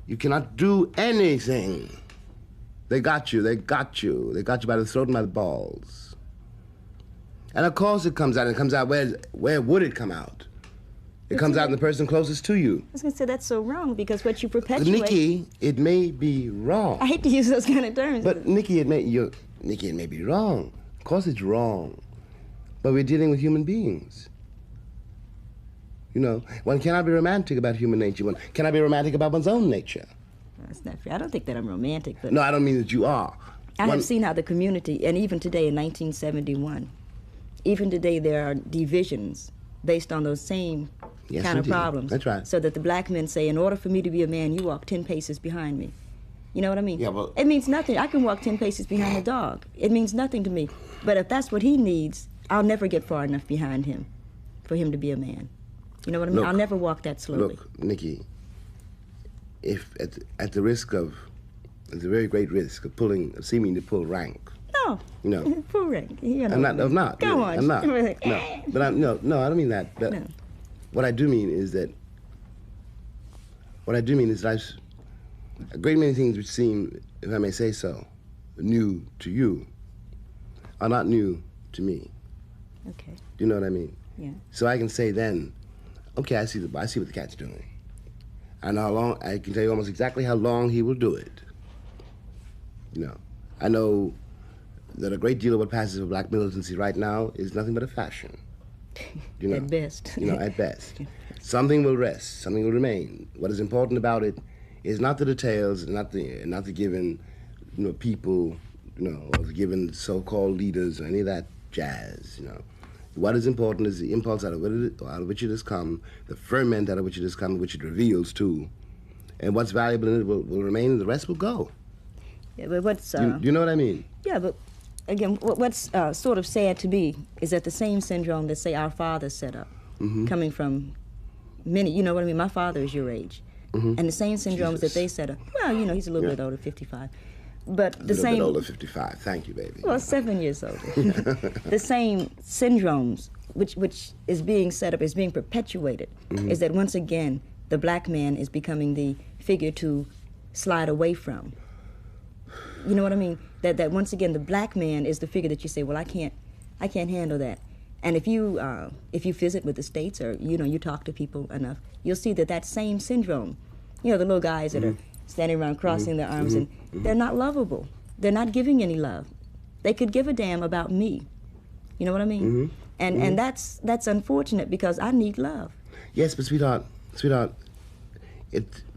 You cannot do anything. They got you. They got you. They got you by the throat and by the balls. And of course it comes out. It comes out where would it come out? It comes out in the person closest to you. I was going to say that's so wrong because what you perpetuate... Nikki, it may be wrong. I hate to use those kind of terms. But Nikki, it may be wrong. Of course it's wrong. But we're dealing with human beings. You know, one cannot be romantic about human nature. One cannot be romantic about one's own nature. That's not fair. I don't think that I'm romantic, but... No, I don't mean that you are. I have seen how the community, and even today in 1971, even today there are divisions based on those same kind of problems. That's right. So that the black men say, in order for me to be a man, you walk 10 paces behind me. You know what I mean? Yeah, well... It means nothing. I can walk 10 paces behind the dog. It means nothing to me. But if that's what he needs, I'll never get far enough behind him for him to be a man. You know what I mean? Look, I'll never walk that slowly. Look, Nikki, if at the very great risk of seeming to pull rank. No. No. Full rank. You know I'm not. Go on. I'm not. No. But I don't mean that. But No. what I do mean is that a great many things which seem, if I may say so, new to you are not new to me. Okay. Do you know what I mean? Yeah. So I can say then, okay, I see what the cat's doing. I know how long, I can tell you almost exactly how long he will do it. You know, I know that a great deal of what passes for black militancy right now is nothing but a fashion. You know, At best. You know, at best. Something will rest, something will remain. What is important about it is not the details, not the given, you know, people, you know, or the given so-called leaders or any of that jazz, you know. What is important is the impulse out of which it has come, the ferment out of which it has come, which it reveals too, and what's valuable in it will remain, and the rest will go. Yeah, but what's... you know what I mean? Yeah, but again, what's sort of sad to me is that the same syndrome that, say, our fathers set up, coming from many, you know what I mean? My father is your age. And the same syndromes that they set up, well, you know, he's a little bit older, 55. But the same... A little bit older, 55. Thank you, baby. Well, 7 years older. The same syndromes which is being set up, is being perpetuated, is that once again, the black man is becoming the figure to slide away from. You know what I mean? That once again, the black man is the figure that you say, well, I can't handle that. And if you visit with the states, or you talk to people enough, you'll see that same syndrome, the little guys that are standing around crossing their arms, and they're not lovable. They're not giving any love. They could give a damn about me. You know what I mean? And that's unfortunate because I need love. Yes, but sweetheart,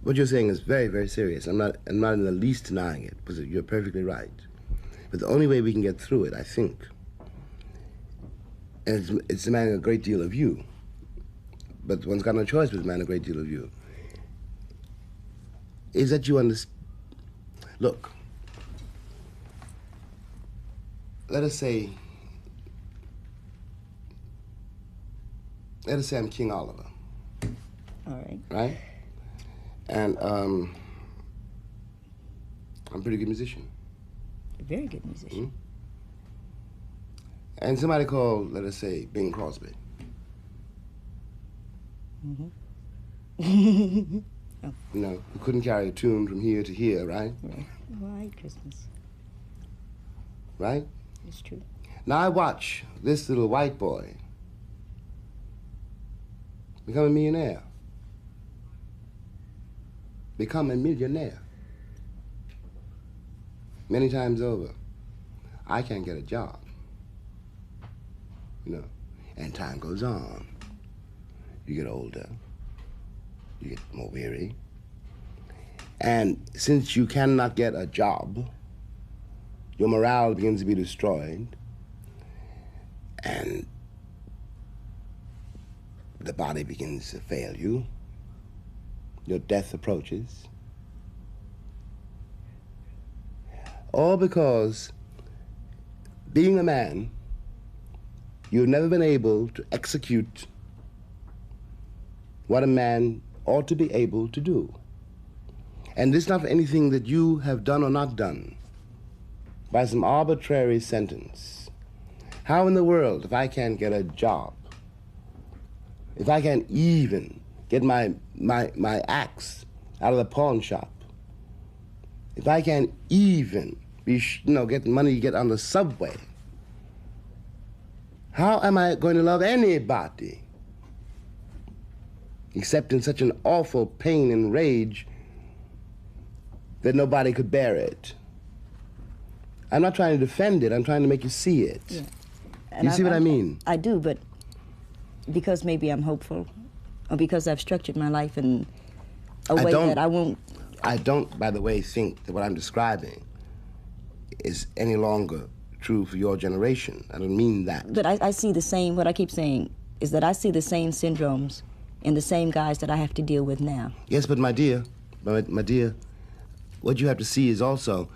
what you're saying is very, very serious. I'm not in the least denying it, because you're perfectly right. But the only way we can get through it, I think, and it's demanding a great deal of you, but one's got no choice but to demand a great deal of you, is that you understand. Look, let us say I'm King Oliver. All right. Right? And I'm a pretty good musician. A very good musician. And somebody called, let us say, Bing Crosby. You know, who couldn't carry a tune from here to here, right? Right. White Christmas. Right? It's true. Now I watch this little white boy become a millionaire. Become a millionaire. Many times over. I can't get a job. You know, and time goes on. You get older, you get more weary. And since you cannot get a job, your morale begins to be destroyed, and the body begins to fail you. Your death approaches. All because, being a man, you've never been able to execute what a man ought to be able to do. And this is not for anything that you have done or not done by some arbitrary sentence. How in the world, if I can't get a job, if I can't even get my axe out of the pawn shop, if I can't even get money to get on the subway, how am I going to love anybody except in such an awful pain and rage that nobody could bear it? I'm not trying to defend it, I'm trying to make you see it. Yeah. You see what I mean? I do, but because maybe I'm hopeful, or because I've structured my life in a way that I won't... I don't, by the way, think that what I'm describing is any longer true for your generation. I don't mean that. But I see the same, what I keep saying is that I see the same syndromes in the same guys that I have to deal with now. Yes, but my dear, what you have to see is also,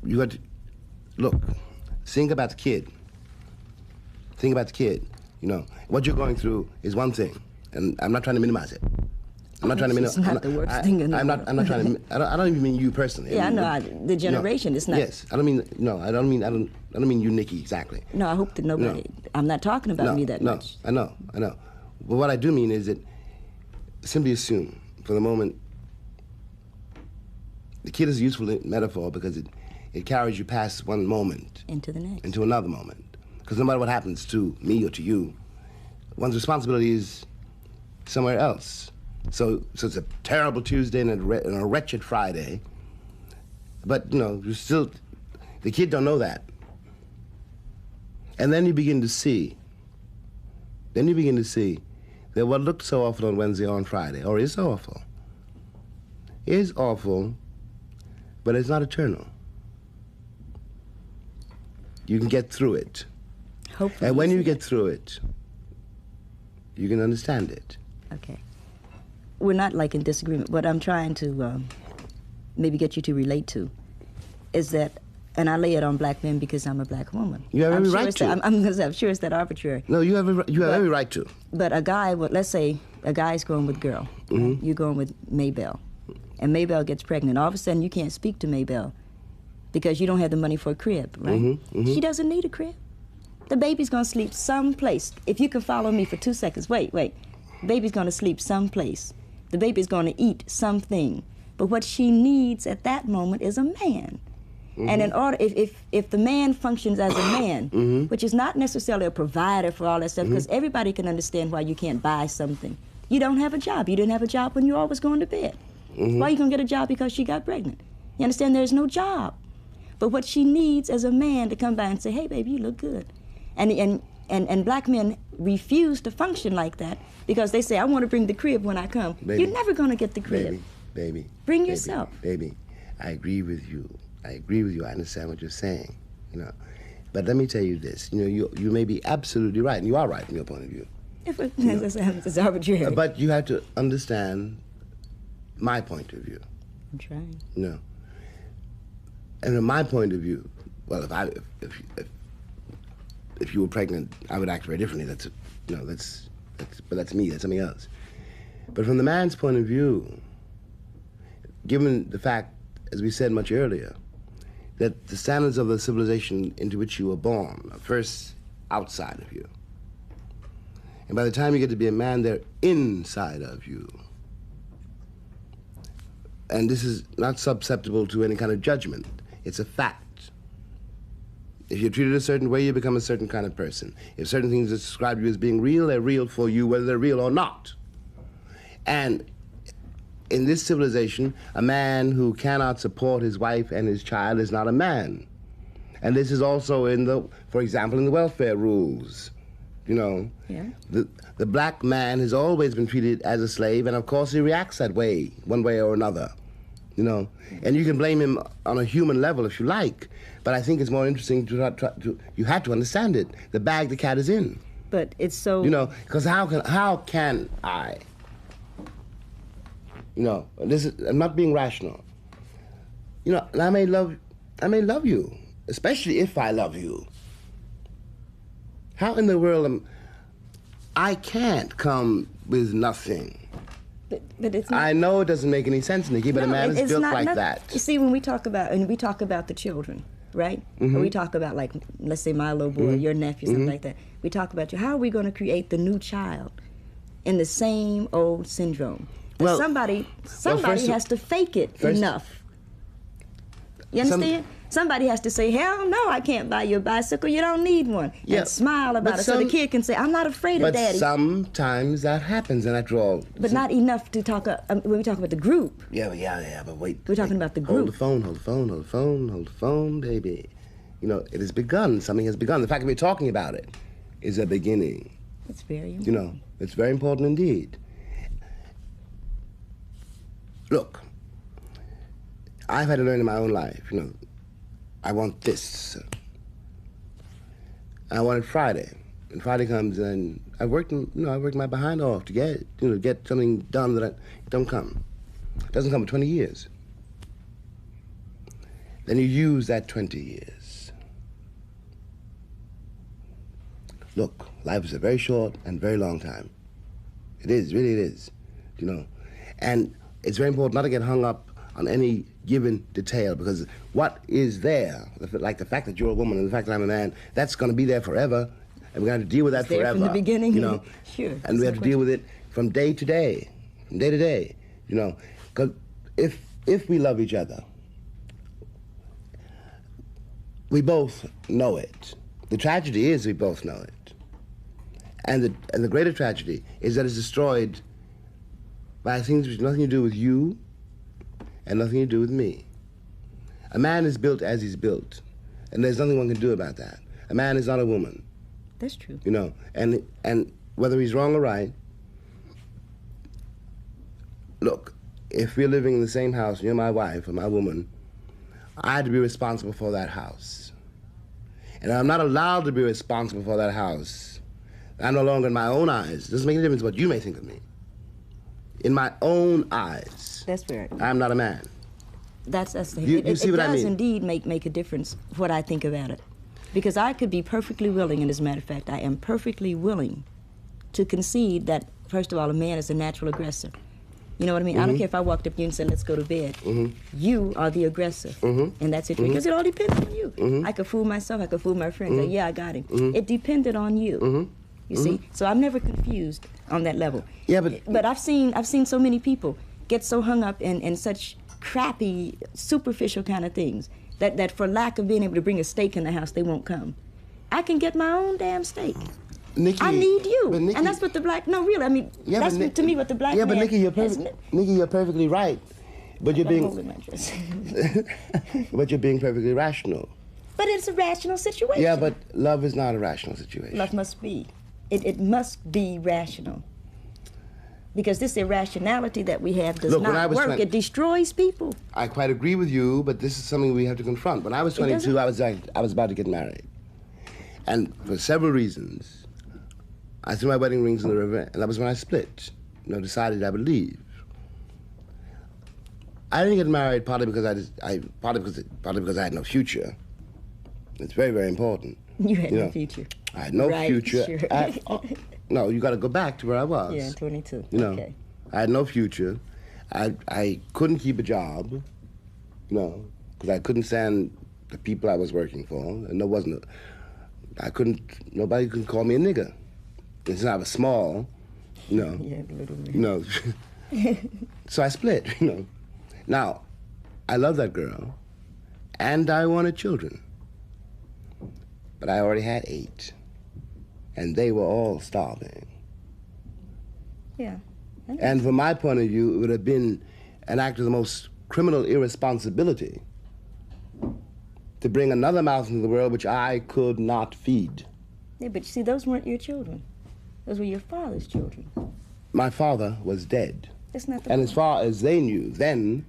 you have to, look, think about the kid. Think about the kid. You know, what you're going through is one thing, and I'm not trying to minimize it. I'm not trying to minimize. It's not the worst thing in the world. I'm not trying to. I don't even mean you personally. Yeah, I know. The generation is not. Yes, I don't mean. No, I don't mean you, Nikki, exactly. No, I hope that nobody. No. I'm not talking about me that much. I know. But what I do mean is that simply assume for the moment. The kid is a useful metaphor because it carries you past one moment into the next, into another moment. Because no matter what happens to me or to you, one's responsibility is somewhere else. So it's a terrible Tuesday and a wretched Friday. But, you know, you still, the kid don't know that. And then you begin to see that what looked so awful on Wednesday or on Friday, or is so awful, is awful, but it's not eternal. You can get through it. Hopefully. And when you get through it, you can understand it. Okay. We're not like in disagreement. What I'm trying to maybe get you to relate to is that, and I lay it on black men because I'm a black woman. You have every right to. I'm sure it's that arbitrary. No, you have every right to. But a guy, let's say a guy's going with girl. Mm-hmm. Right? You're going with Maybelle. And Maybelle gets pregnant. All of a sudden, you can't speak to Maybelle because you don't have the money for a crib, right? Mm-hmm. Mm-hmm. She doesn't need a crib. The baby's going to sleep someplace. If you can follow me for 2 seconds, wait. Baby's going to sleep someplace. The baby's going to eat something. But what she needs at that moment is a man. Mm-hmm. And in order, if the man functions as a man, mm-hmm. which is not necessarily a provider for all that stuff, because mm-hmm. everybody can understand why you can't buy something. You don't have a job. You didn't have a job when you were always going to bed. Mm-hmm. Why are you going to get a job because she got pregnant? You understand? There's no job. But what she needs is a man to come by and say, hey, baby, you look good. And black men refuse to function like that because they say, I want to bring the crib when I come. Baby, you're never going to get the crib. Baby. Bring yourself. Baby, I agree with you. I understand what you're saying, you know. But let me tell you this. You know, you may be absolutely right, and you are right from your point of view. It's arbitrary. But you have to understand my point of view. I'm trying. You know. And from my point of view, well, if you were pregnant, I would act very differently. But that's me. That's something else. But from the man's point of view, given the fact, as we said much earlier, that the standards of the civilization into which you were born are first outside of you, and by the time you get to be a man, they're inside of you. And this is not susceptible to any kind of judgment. It's a fact. If you're treated a certain way, you become a certain kind of person. If certain things describe you as being real, they're real for you, whether they're real or not. And in this civilization, a man who cannot support his wife and his child is not a man. And this is also in the, for example, in the welfare rules. You know, Yeah. the black man has always been treated as a slave, and of course he reacts that way, one way or another. You know, and you can blame him on a human level if you like, but I think it's more interesting you have to understand it, the bag the cat is in. But it's so... You know, because how can I, you know, I'm not being rational. You know, and I may love you, especially if I love you. How in the world I can't come with nothing. But it's not, I know it doesn't make any sense, Nikki, but a man is built like that. You see, when we talk about the children, right? Mm-hmm. Or we talk about, like, let's say my little boy, your nephew, something like that. We talk about how are we going to create the new child in the same old syndrome? Well, somebody first has to fake it enough. You understand? Somebody has to say, hell no, I can't buy you a bicycle, you don't need one. Yeah, and smile about it so the kid can say, I'm not afraid of daddy. But sometimes that happens, and after all... But not enough to talk, when we talk about the group. Yeah, but wait. We're talking about the group. Hold the phone, baby. You know, it has begun, something has begun. The fact that we're talking about it is a beginning. It's very important. You know, it's very important indeed. Look, I've had to learn in my own life, you know, I want this. I want it Friday. And Friday comes and I worked my behind off to get something done that don't come. It doesn't come for 20 years. Then you use that 20 years. Look, life is a very short and very long time. It is, really it is, you know. And it's very important not to get hung up on any given detail, because what is there, like the fact that you're a woman and the fact that I'm a man, that's going to be there forever, and we're going to have to deal with that forever. From the beginning, you know. Sure. And we have to deal with it from day to day, you know. Because if we love each other, we both know it. The tragedy is we both know it, and the greater tragedy is that it's destroyed by things which have nothing to do with you and nothing to do with me. A man is built as he's built, and there's nothing one can do about that. A man is not a woman. That's true. You know, and whether he's wrong or right, look, if we're living in the same house, and you're my wife or my woman, I had to be responsible for that house. And I'm not allowed to be responsible for that house. I'm no longer in my own eyes. It doesn't make any difference what you may think of me. In my own eyes, that's where I'm not a man. That's the you see what I mean? It does indeed make a difference what I think about it, because I could be perfectly willing, and as a matter of fact, I am perfectly willing to concede that, first of all, a man is a natural aggressor. You know what I mean? I don't care if I walked up to you and said, let's go to bed. You are the aggressor in that situation, because it all depends on you. I could fool myself, I could fool my friends. Say, yeah, I got him. It depended on you. You see? So I'm never confused on that level. Yeah, but I've seen so many people get so hung up in such crappy, superficial kind of things that for lack of being able to bring a steak in the house, they won't come. I can get my own damn steak. Nikki, I need you, Nikki, and that's what the black. No, really, I mean, that's to me what the black. Yeah, but man Nikki, you're perfectly right. But you're being. But you're being perfectly rational. But it's a rational situation. Yeah, but love is not a rational situation. Love must be. It must be rational. Because this irrationality that we have does not work. It destroys people. I quite agree with you, but this is something we have to confront. When I was 22, I was about to get married. And for several reasons, I threw my wedding rings in the river, and that was when I split. You know, decided I would leave. I didn't get married partly because I had no future. It's very, very important. You had no future. I had no future sure. at all. No, you got to go back to where I was. Yeah, 22. You know, okay. I had no future. I couldn't keep a job, you know, because I couldn't stand the people I was working for, and nobody could call me a nigger. And since I was small, you know. Yeah, a little bit. You know, so I split, you know. Now, I love that girl, and I wanted children. but I already had 8. And they were all starving. Yeah. And from my point of view, it would have been an act of the most criminal irresponsibility to bring another mouth into the world which I could not feed. Yeah, but you see, those weren't your children. Those were your father's children. My father was dead. That's not the And point. as far as they knew then,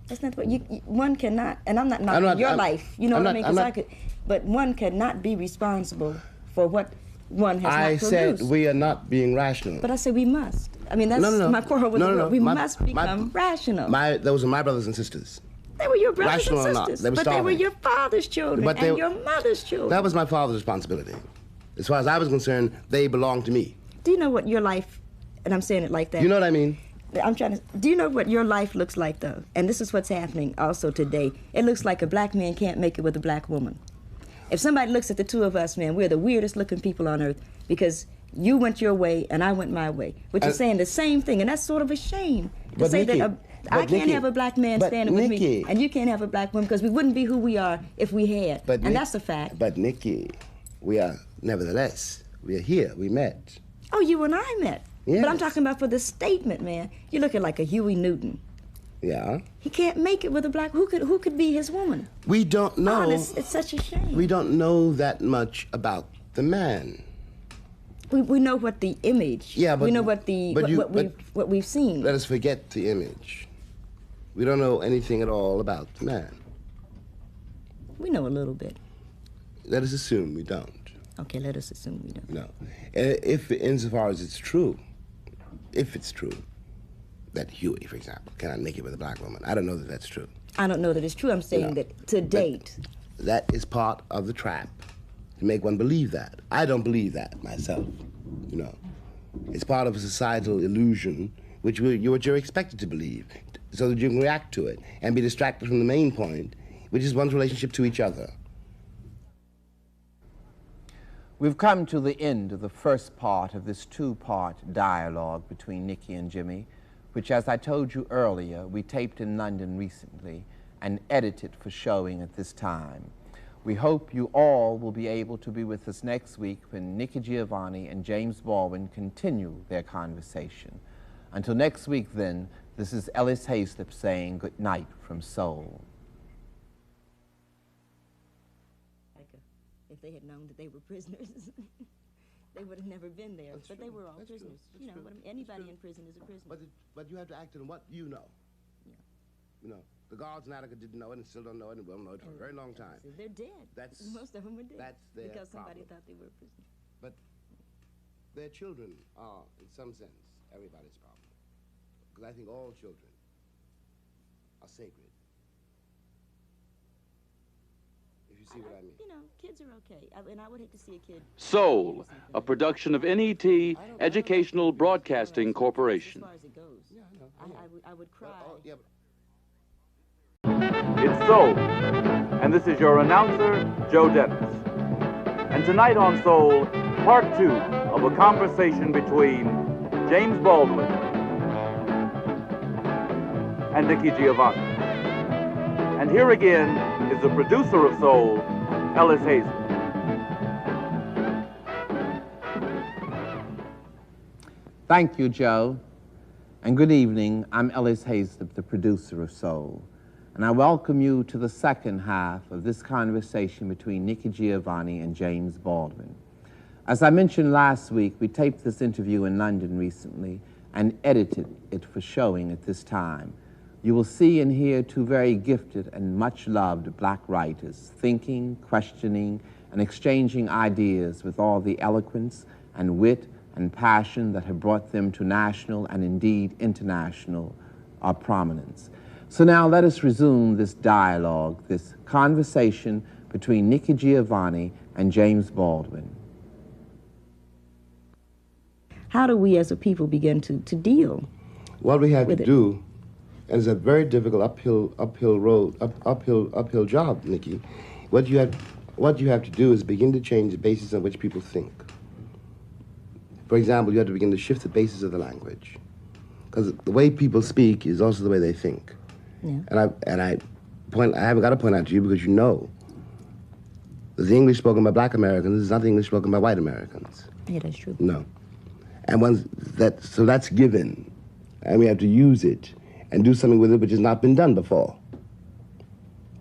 That's not what one cannot, and I'm not knocking your life, you know what I mean? 'Cause but one cannot be responsible for what one has not produced. I said we are not being rational. But I said we must. I mean, that's my quarrel with the world. We must become rational. Those are my brothers and sisters. They were your brothers Rational or and not, sisters. they were but starving. they were your father's children and your mother's children. That was my father's responsibility. As far as I was concerned, they belonged to me. Do you know what your life, and I'm saying it like that. You know what I mean? Do you know what your life looks like, though? And this is what's happening also today. It looks like a black man can't make it with a black woman. If somebody looks at the two of us, man, we're the weirdest looking people on earth because you went your way and I went my way. Which is saying the same thing, and that's sort of a shame to say that I can't have a black man standing with me and you can't have a black woman because we wouldn't be who we are if we had. And that's a fact. But Nikki, we are, nevertheless, we are here, we met. Oh, you and I met. Yes. But I'm talking about for the statement, man. You're looking like a Huey Newton. Yeah. He can't make it with a black. Who could be his woman? We don't know. Oh, it's such a shame. We don't know that much about the man. We know what the image. Yeah, but we know what we've seen. Let us forget the image. We don't know anything at all about the man. We know a little bit. Let us assume we don't. Okay, let us assume we don't. No. If, insofar as it's true, if it's true, that Huey, for example, cannot make it with a black woman, I don't know that that's true. I don't know that it's true. I'm saying that to date. That is part of the trap, to make one believe that. I don't believe that myself, you know. It's part of a societal illusion which you're expected to believe, so that you can react to it and be distracted from the main point, which is one's relationship to each other. We've come to the end of the first part of this 2-part dialogue between Nikki and Jimmy, which, as I told you earlier, we taped in London recently and edited for showing at this time. We hope you all will be able to be with us next week when Nikki Giovanni and James Baldwin continue their conversation. Until next week, then, this is Ellis Haizlip saying good night from Seoul. If they had known that they were prisoners, they would have never been there. That's but true. they were all That's prisoners. true. You know, That's true. anybody in prison is a prisoner. But you have to act on what you know. Yeah. You know, the guards in Attica didn't know it and still don't know it and will know it for a very long time. They're dead. Most of them are dead. That's their because somebody problem. thought they were prisoners. But their children are, in some sense, everybody's problem. Because I think all children are sacred. If you see what I mean. You know, kids are okay. And I would hate to see a kid. Soul, a production of NET Educational Broadcasting Corporation. As far as it goes. Yeah, I know. I would cry. Yeah, but It's Soul, and this is your announcer, Joe Dennis. And tonight on Soul, part 2 of a conversation between James Baldwin and Nikki Giovanni. And here again is the producer of Soul, Ellis Haizlip. Thank you, Joe. And good evening. I'm Ellis Haizlip, the producer of Soul. And I welcome you to the second half of this conversation between Nikki Giovanni and James Baldwin. As I mentioned last week, we taped this interview in London recently and edited it for showing at this time. You will see and hear two very gifted and much loved black writers thinking, questioning, and exchanging ideas with all the eloquence and wit and passion that have brought them to national and indeed international prominence. So now let us resume this dialogue, this conversation between Nikki Giovanni and James Baldwin. How do we as a people begin to deal? what we have to with it? do, and it's a very difficult uphill job, Nikki. What you have to do is begin to change the basis on which people think. For example, you have to begin to shift the basis of the language, because the way people speak is also the way they think. Yeah. And I haven't got to point out to you because you know The English spoken by black Americans is not the English spoken by white Americans. Yeah, that's true. No. And so that's given. And we have to use it and do something with it which has not been done before.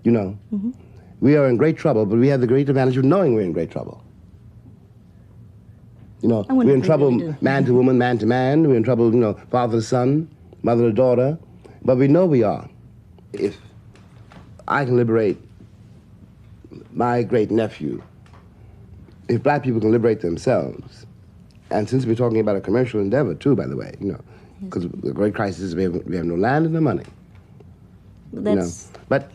You know? Mm-hmm. We are in great trouble, but we have the great advantage of knowing we're in great trouble. You know, we're in trouble man to woman, man to man. We're in trouble, you know, father to son, mother to daughter. But we know we are. If I can liberate my great-nephew, if black people can liberate themselves, and since we're talking about a commercial endeavor, too, by the way, you know, because the great crisis is we have no land and no money. Well, that's, you know. But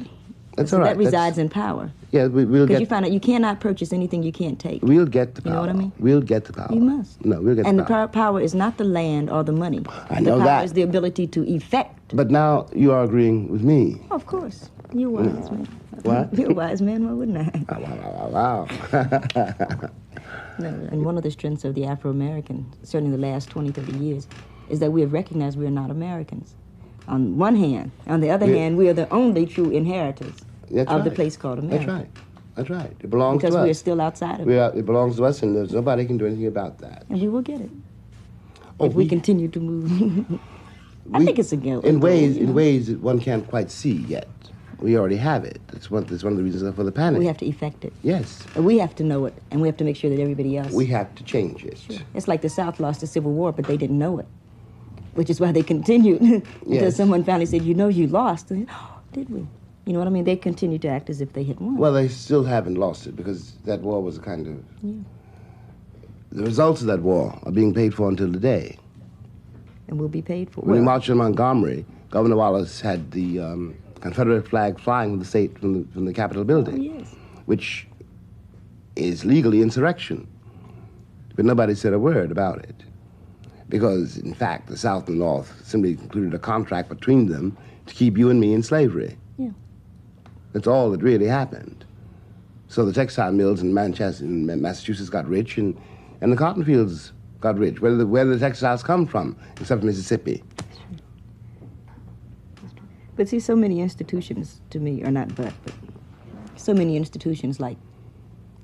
that's all right. That resides in power. Yeah, we'll get... Because you find out you cannot purchase anything you can't take. We'll get the power. You know what I mean? We'll get the power. You must. No, we'll get the power. And the power is not the land or the money. I know the power that. is the ability to effect. But now you are agreeing with me. Of course. You're wise, man. What? You're a wise man, why wouldn't I? Wow. No, and one of the strengths of the Afro-American, certainly the last 20, 30 years, is that we have recognized we are not Americans. On one hand. On the other hand, we are the only true inheritors of the place called America. That's right. It belongs to us. Because we are still outside of it. It belongs to us, and there's nobody can do anything about that. And we will get it. If we continue to move. I think it's a goal. In ways that one can't quite see yet. We already have it. That's one of the reasons for the panic. We have to effect it. Yes. We have to know it, and we have to make sure that everybody else... We have to change it. Sure. It's like the South lost the Civil War, but they didn't know it, which is why they continued. Until someone finally said, you know you lost. And they said, oh, did we? You know what I mean? They continued to act as if they had won. Well, they still haven't lost it, because that war was a kind of... Yeah. The results of that war are being paid for until today. And will be paid for. When we marched on Montgomery, Governor Wallace had the Confederate flag flying from the state, from the Capitol building, yes. Which is legally insurrection. But nobody said a word about it. Because, in fact, the South and North simply concluded a contract between them to keep you and me in slavery. Yeah. That's all that really happened. So the textile mills in Massachusetts got rich, and the cotton fields got rich. Where the textiles come from, except Mississippi. But see, so many institutions, to me, are not but so many institutions, like,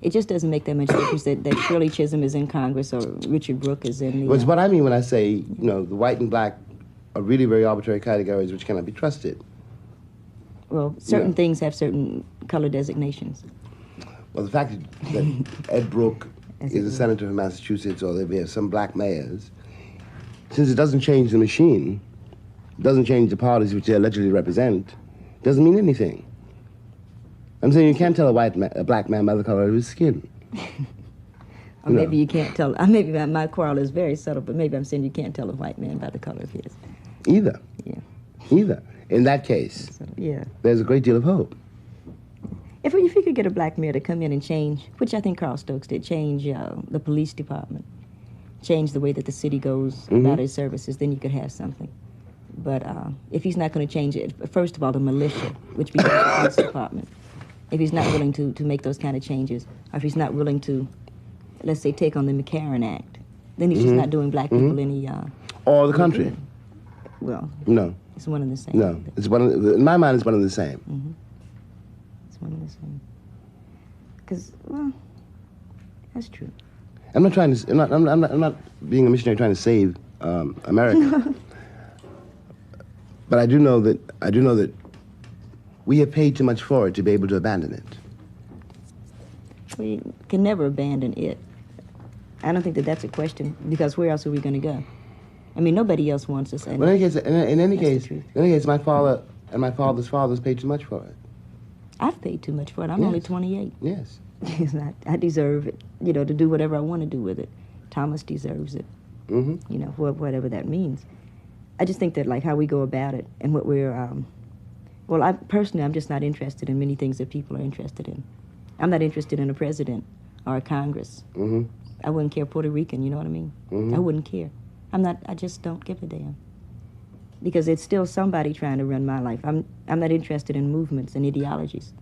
it just doesn't make that much difference that Shirley Chisholm is in Congress or Richard Brooke is in the... Well, it's what I mean when I say, you know, the white and black are really very arbitrary categories which cannot be trusted. Well, certain things have certain color designations. Well, the fact that Ed Brooke is a senator from Massachusetts, or we have some black mayors, since it doesn't change the machine, doesn't change the parties which they allegedly represent, doesn't mean anything. I'm saying you can't tell a black man by the color of his skin. Or maybe you can't tell. Maybe my quarrel is very subtle, but maybe I'm saying you can't tell a white man by the color of his. Either. Yeah. Either. In that case, yeah, there's a great deal of hope. If you could get a black mayor to come in and change, which I think Carl Stokes did, change the police department, change the way that the city goes about its services, then you could have something. But if he's not going to change it, first of all, the militia, which becomes the police department, if he's not willing to make those kind of changes, or if he's not willing to, let's say, take on the McCarran Act, then he's just not doing black people any... or the country. Good. Well... No. It's one and the same. No. In my mind, it's one and the same. Mm-hmm. It's one and the same. Because, well, that's true. I'm not trying to... I'm not being a missionary trying to save America. But I do know that we have paid too much for it to be able to abandon it. We can never abandon it. I don't think that that's a question, because where else are we going to go? I mean, nobody else wants us. Well, in any case, my father and my father's fathers paid too much for it. I've paid too much for it. I'm only 28. Yes. I deserve it, you know, to do whatever I want to do with it. Thomas deserves it, you know, whatever that means. I just think that, like, how we go about it and what we're, well, I'm just not interested in many things that people are interested in. I'm not interested in a president or a Congress. I wouldn't care Puerto Rican, you know what I mean? I wouldn't care. I just don't give a damn. Because it's still somebody trying to run my life. I'm not interested in movements and ideologies.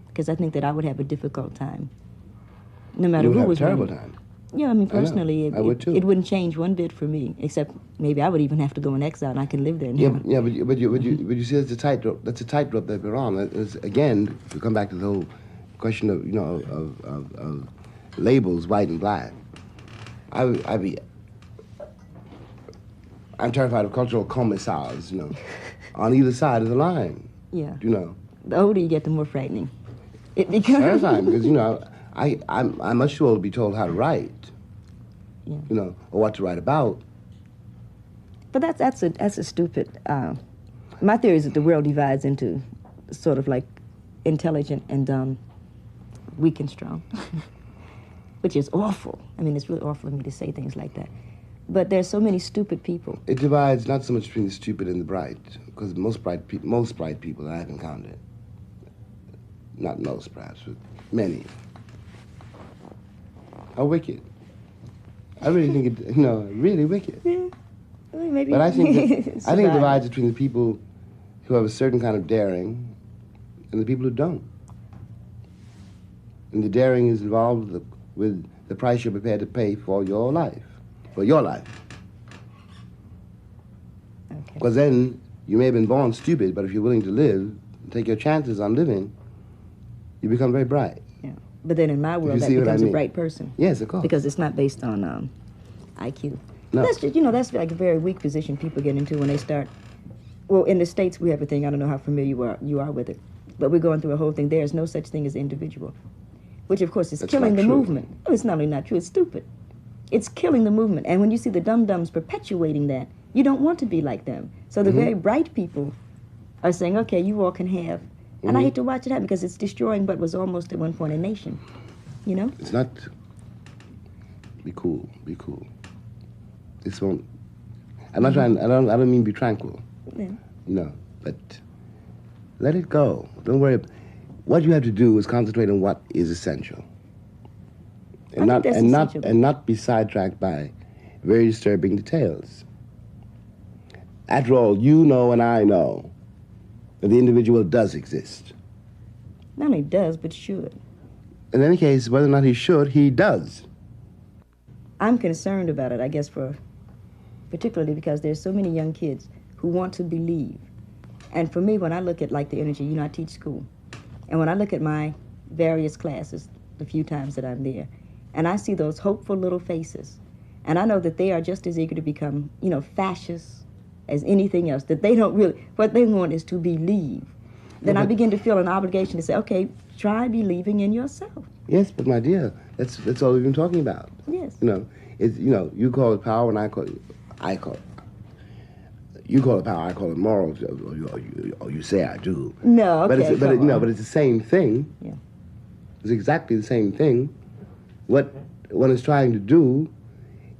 Because I think that I would have a difficult time. No matter who was running. You would have a terrible time. Yeah, I mean, personally, I would too. It wouldn't change one bit for me, except maybe I would even have to go in exile and I can live there now. Yeah, but you see, that's a tightrope that we're on. Again, to come back to the whole question of, you know, of labels, white and black. I'm terrified of cultural commissars, you know, on either side of the line. Yeah. You know. The older you get, the more frightening it becomes. Terrifying, because, you know, I'm much too old to be told how to write. Yeah. You know, or what to write about. But that's a stupid. My theory is that the world divides into sort of like intelligent and dumb, weak and strong, which is awful. I mean, it's really awful for me to say things like that. But there's so many stupid people. It divides not so much between the stupid and the bright, because most bright people that I've encountered, not most perhaps, but many, are wicked. I really think it, you know, really wicked. Yeah. Well, maybe. But I think it divides between the people who have a certain kind of daring and the people who don't. And the daring is involved with the price you're prepared to pay for your life. For your life. Okay. Because then you may have been born stupid, but if you're willing to live and take your chances on living, you become very bright. Yeah. But then in my world, that see what I becomes a mean? bright person. Yes, of course. Because it's not based on IQ. No. That's just, you know, that's like a very weak position people get into when they start. Well, in the States, we have a thing. I don't know how familiar you are with it, but we're going through a whole thing. There is no such thing as individual, which of course is That's killing not the true. movement. Oh, it's not only not true; it's stupid. It's killing the movement. And when you see the dum-dums perpetuating that, you don't want to be like them. So the very bright people are saying, okay, you all can have. And I hate to watch it happen because it's destroying what was almost at one point a nation. You know? It's not. Be cool. Be cool. This won't. I'm not trying. I don't mean be tranquil. Yeah. No, but let it go. Don't worry. What you have to do is concentrate on what is essential, and I think that's essential. not be sidetracked by very disturbing details. After all, you know and I know that the individual does exist. Not only does, but should. In any case, whether or not he should, he does. I'm concerned about it, I guess, particularly because there's so many young kids who want to believe. And for me, when I look at like the energy, you know, I teach school. And when I look at my various classes, the few times that I'm there, and I see those hopeful little faces, and I know that they are just as eager to become, you know, fascists as anything else, that they don't really, what they want is to believe. Then I begin to feel an obligation to say, okay, try believing in yourself. Yes, but my dear, that's all we've been talking about. Yes. You know, it's, you know, you call it power and I call it you call it power, I call it moral, or you say I do. No, okay, but it's the same thing. Yeah. It's exactly the same thing. What one is trying to do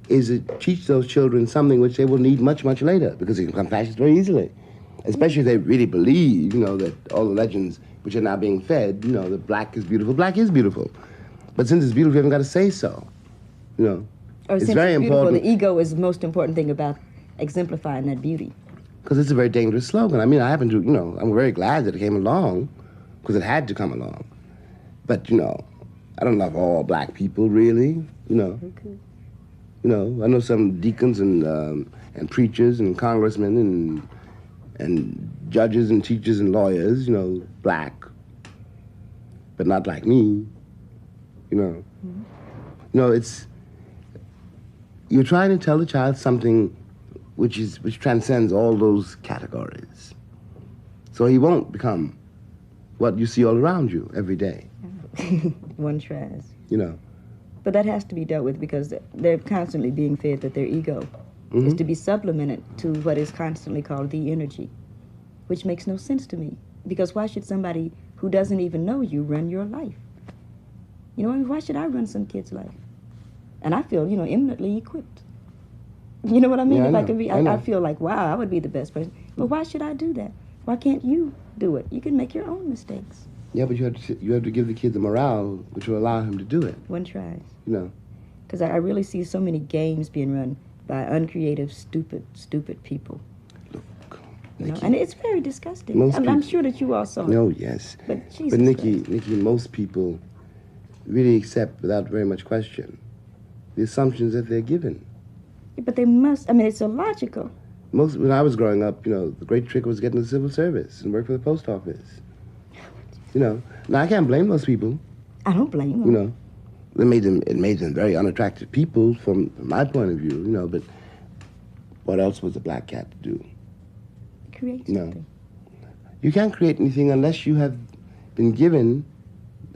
is to teach those children something which they will need much, much later, because they can become fascists very easily. Especially if they really believe, you know, that all the legends which are now being fed, you know, that black is beautiful. Black is beautiful. But since it's beautiful, you haven't got to say so. You know, Or it's since very it's beautiful, important. the ego is the most important thing about exemplifying that beauty. Because it's a very dangerous slogan. I mean, I happen to, you know, I'm very glad that it came along, because it had to come along. But, you know, I don't love all black people, really, you know. Okay. You know, I know some deacons and preachers and congressmen and judges and teachers and lawyers, you know, black, but not like me, you know. Mm-hmm. You know, you're trying to tell the child something which transcends all those categories. So he won't become what you see all around you every day. One tries. You know. But that has to be dealt with because they're constantly being fed that their ego is to be supplemented to what is constantly called the energy, which makes no sense to me. Because why should somebody who doesn't even know you run your life? You know, I mean, why should I run some kid's life? And I feel, you know, eminently equipped. You know what I mean? Yeah, if I I know. could be, I feel like, wow, I would be the best person. But why should I do that? Why can't you do it? You can make your own mistakes. Yeah, but you have to give the kid the morale which will allow him to do it. One tries. You know. Because I really see so many games being run by uncreative, stupid people. Look, You know? Nikki, And it's very disgusting. Most I'm people- sure that you all saw it. No, yes. But Jesus But Nikki, Christ. most people really accept without very much question the assumptions that they're given. But they must, I mean, it's illogical. When I was growing up, you know, the great trick was getting the civil service and work for the post office. You know, now I can't blame those people. I don't blame them. You know, it made them very unattractive people from my point of view, you know, but what else was a black cat to do? Create You know, something. you can't create anything unless you have been given,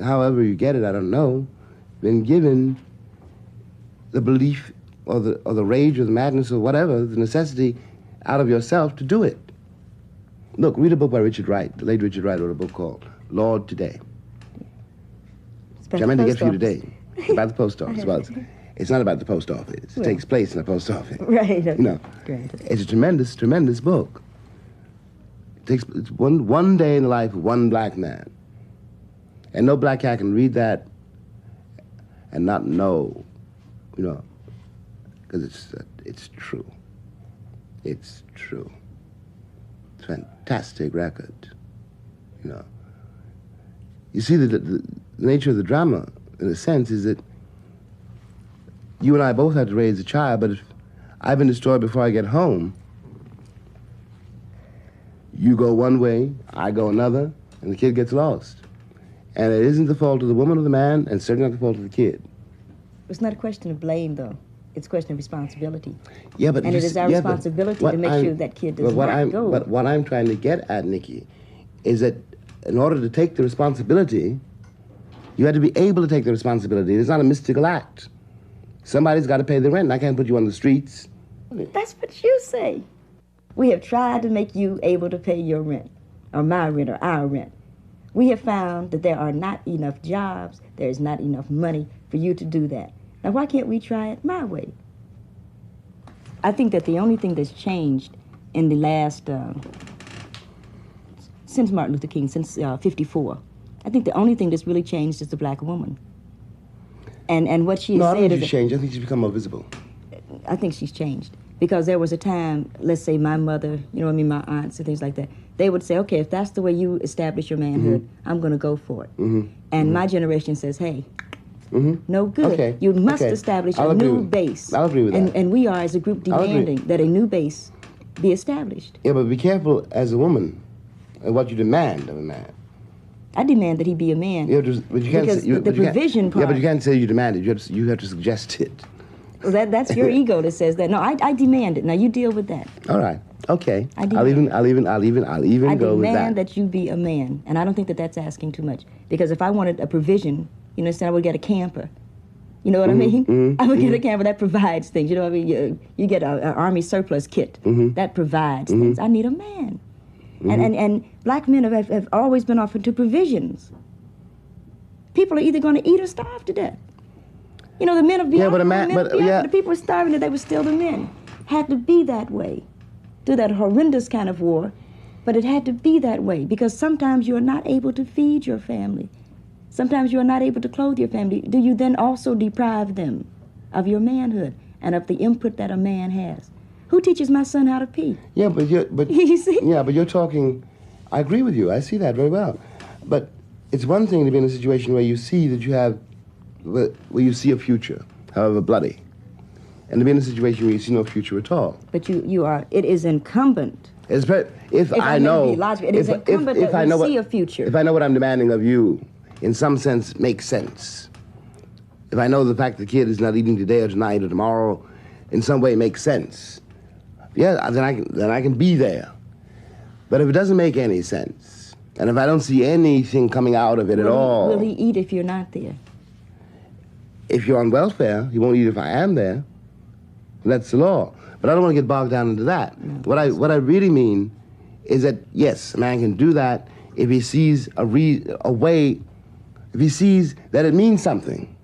however you get it, I don't know, been given the belief or the rage or the madness or whatever, the necessity out of yourself to do it. Look, read a book by Richard Wright. The late Richard Wright wrote a book called Lord Today, which I meant to get for you today. It's about the post office. Well, it's not about the post office. It takes place in a post office. Right. You know, Granted. it's a tremendous, tremendous book. It's one day in the life of one black man. And no black cat can read that and not know, you know, because it's true. It's true. It's a fantastic record, you know. You see, the nature of the drama, in a sense, is that you and I both have to raise a child, but if I've been destroyed before I get home, you go one way, I go another, and the kid gets lost. And it isn't the fault of the woman or the man, and certainly not the fault of the kid. It's not a question of blame, though. It's a question of responsibility. Yeah, but and it is our responsibility to make sure that kid does not go. But what I'm trying to get at, Nikki, is that in order to take the responsibility, you have to be able to take the responsibility. It's not a mystical act. Somebody's got to pay the rent, and I can't put you on the streets. That's what you say. We have tried to make you able to pay your rent, or my rent, or our rent. We have found that there are not enough jobs, there is not enough money for you to do that. Now, why can't we try it my way? I think that the only thing that's changed in the last, since Martin Luther King, since 54, I think the only thing that's really changed is the black woman. And what she has said is... No, I don't think she's changed. I think she's become more visible. I think she's changed. Because there was a time, let's say my mother, you know what I mean, my aunts and things like that, they would say, okay, if that's the way you establish your manhood, I'm going to go for it. And my generation says, hey, no good. Okay. You must establish a new base. I'll agree with that. And we are, as a group, demanding that a new base be established. Yeah, but be careful as a woman of what you demand of a man. I demand that he be a man. Yeah, but you can't because say, the provision part... Yeah, but you can't say you demand it. You have to suggest it. Well, that's your ego that says that. No, I demand it. Now you deal with that. All right. Okay. I'll even go with that. I demand that you be a man, and I don't think that that's asking too much. Because if I wanted a provision, you know, I would get a camper. You know what I mean? I would get a camper that provides things. You know what I mean? You get an army surplus kit that provides things. I need a man, and black men have always been offered to provisions. People are either going to eat or starve to death. You know, the men of Biafra, the people were starving and they were still the men. Had to be that way. Through that horrendous kind of war. But it had to be that way because sometimes you are not able to feed your family. Sometimes you are not able to clothe your family. Do you then also deprive them of your manhood and of the input that a man has? Who teaches my son how to pee? Yeah, but you see? Yeah, but you're talking, I agree with you. I see that very well. But it's one thing to be in a situation where you see that you have where you see a future, however bloody, and to be in a situation where you see no future at all. But you are. It is incumbent. If I know, it is incumbent that we see a future. If I know what I'm demanding of you, in some sense, makes sense. If I know the fact the kid is not eating today or tonight or tomorrow, in some way makes sense. Yeah, then I can be there. But if it doesn't make any sense, and if I don't see anything coming out of it at all, will he eat if you're not there? If you're on welfare, he won't eat if I am there. That's the law. But I don't want to get bogged down into that. No, what I really mean is that, yes, a man can do that if he sees a way, if he sees that it means something.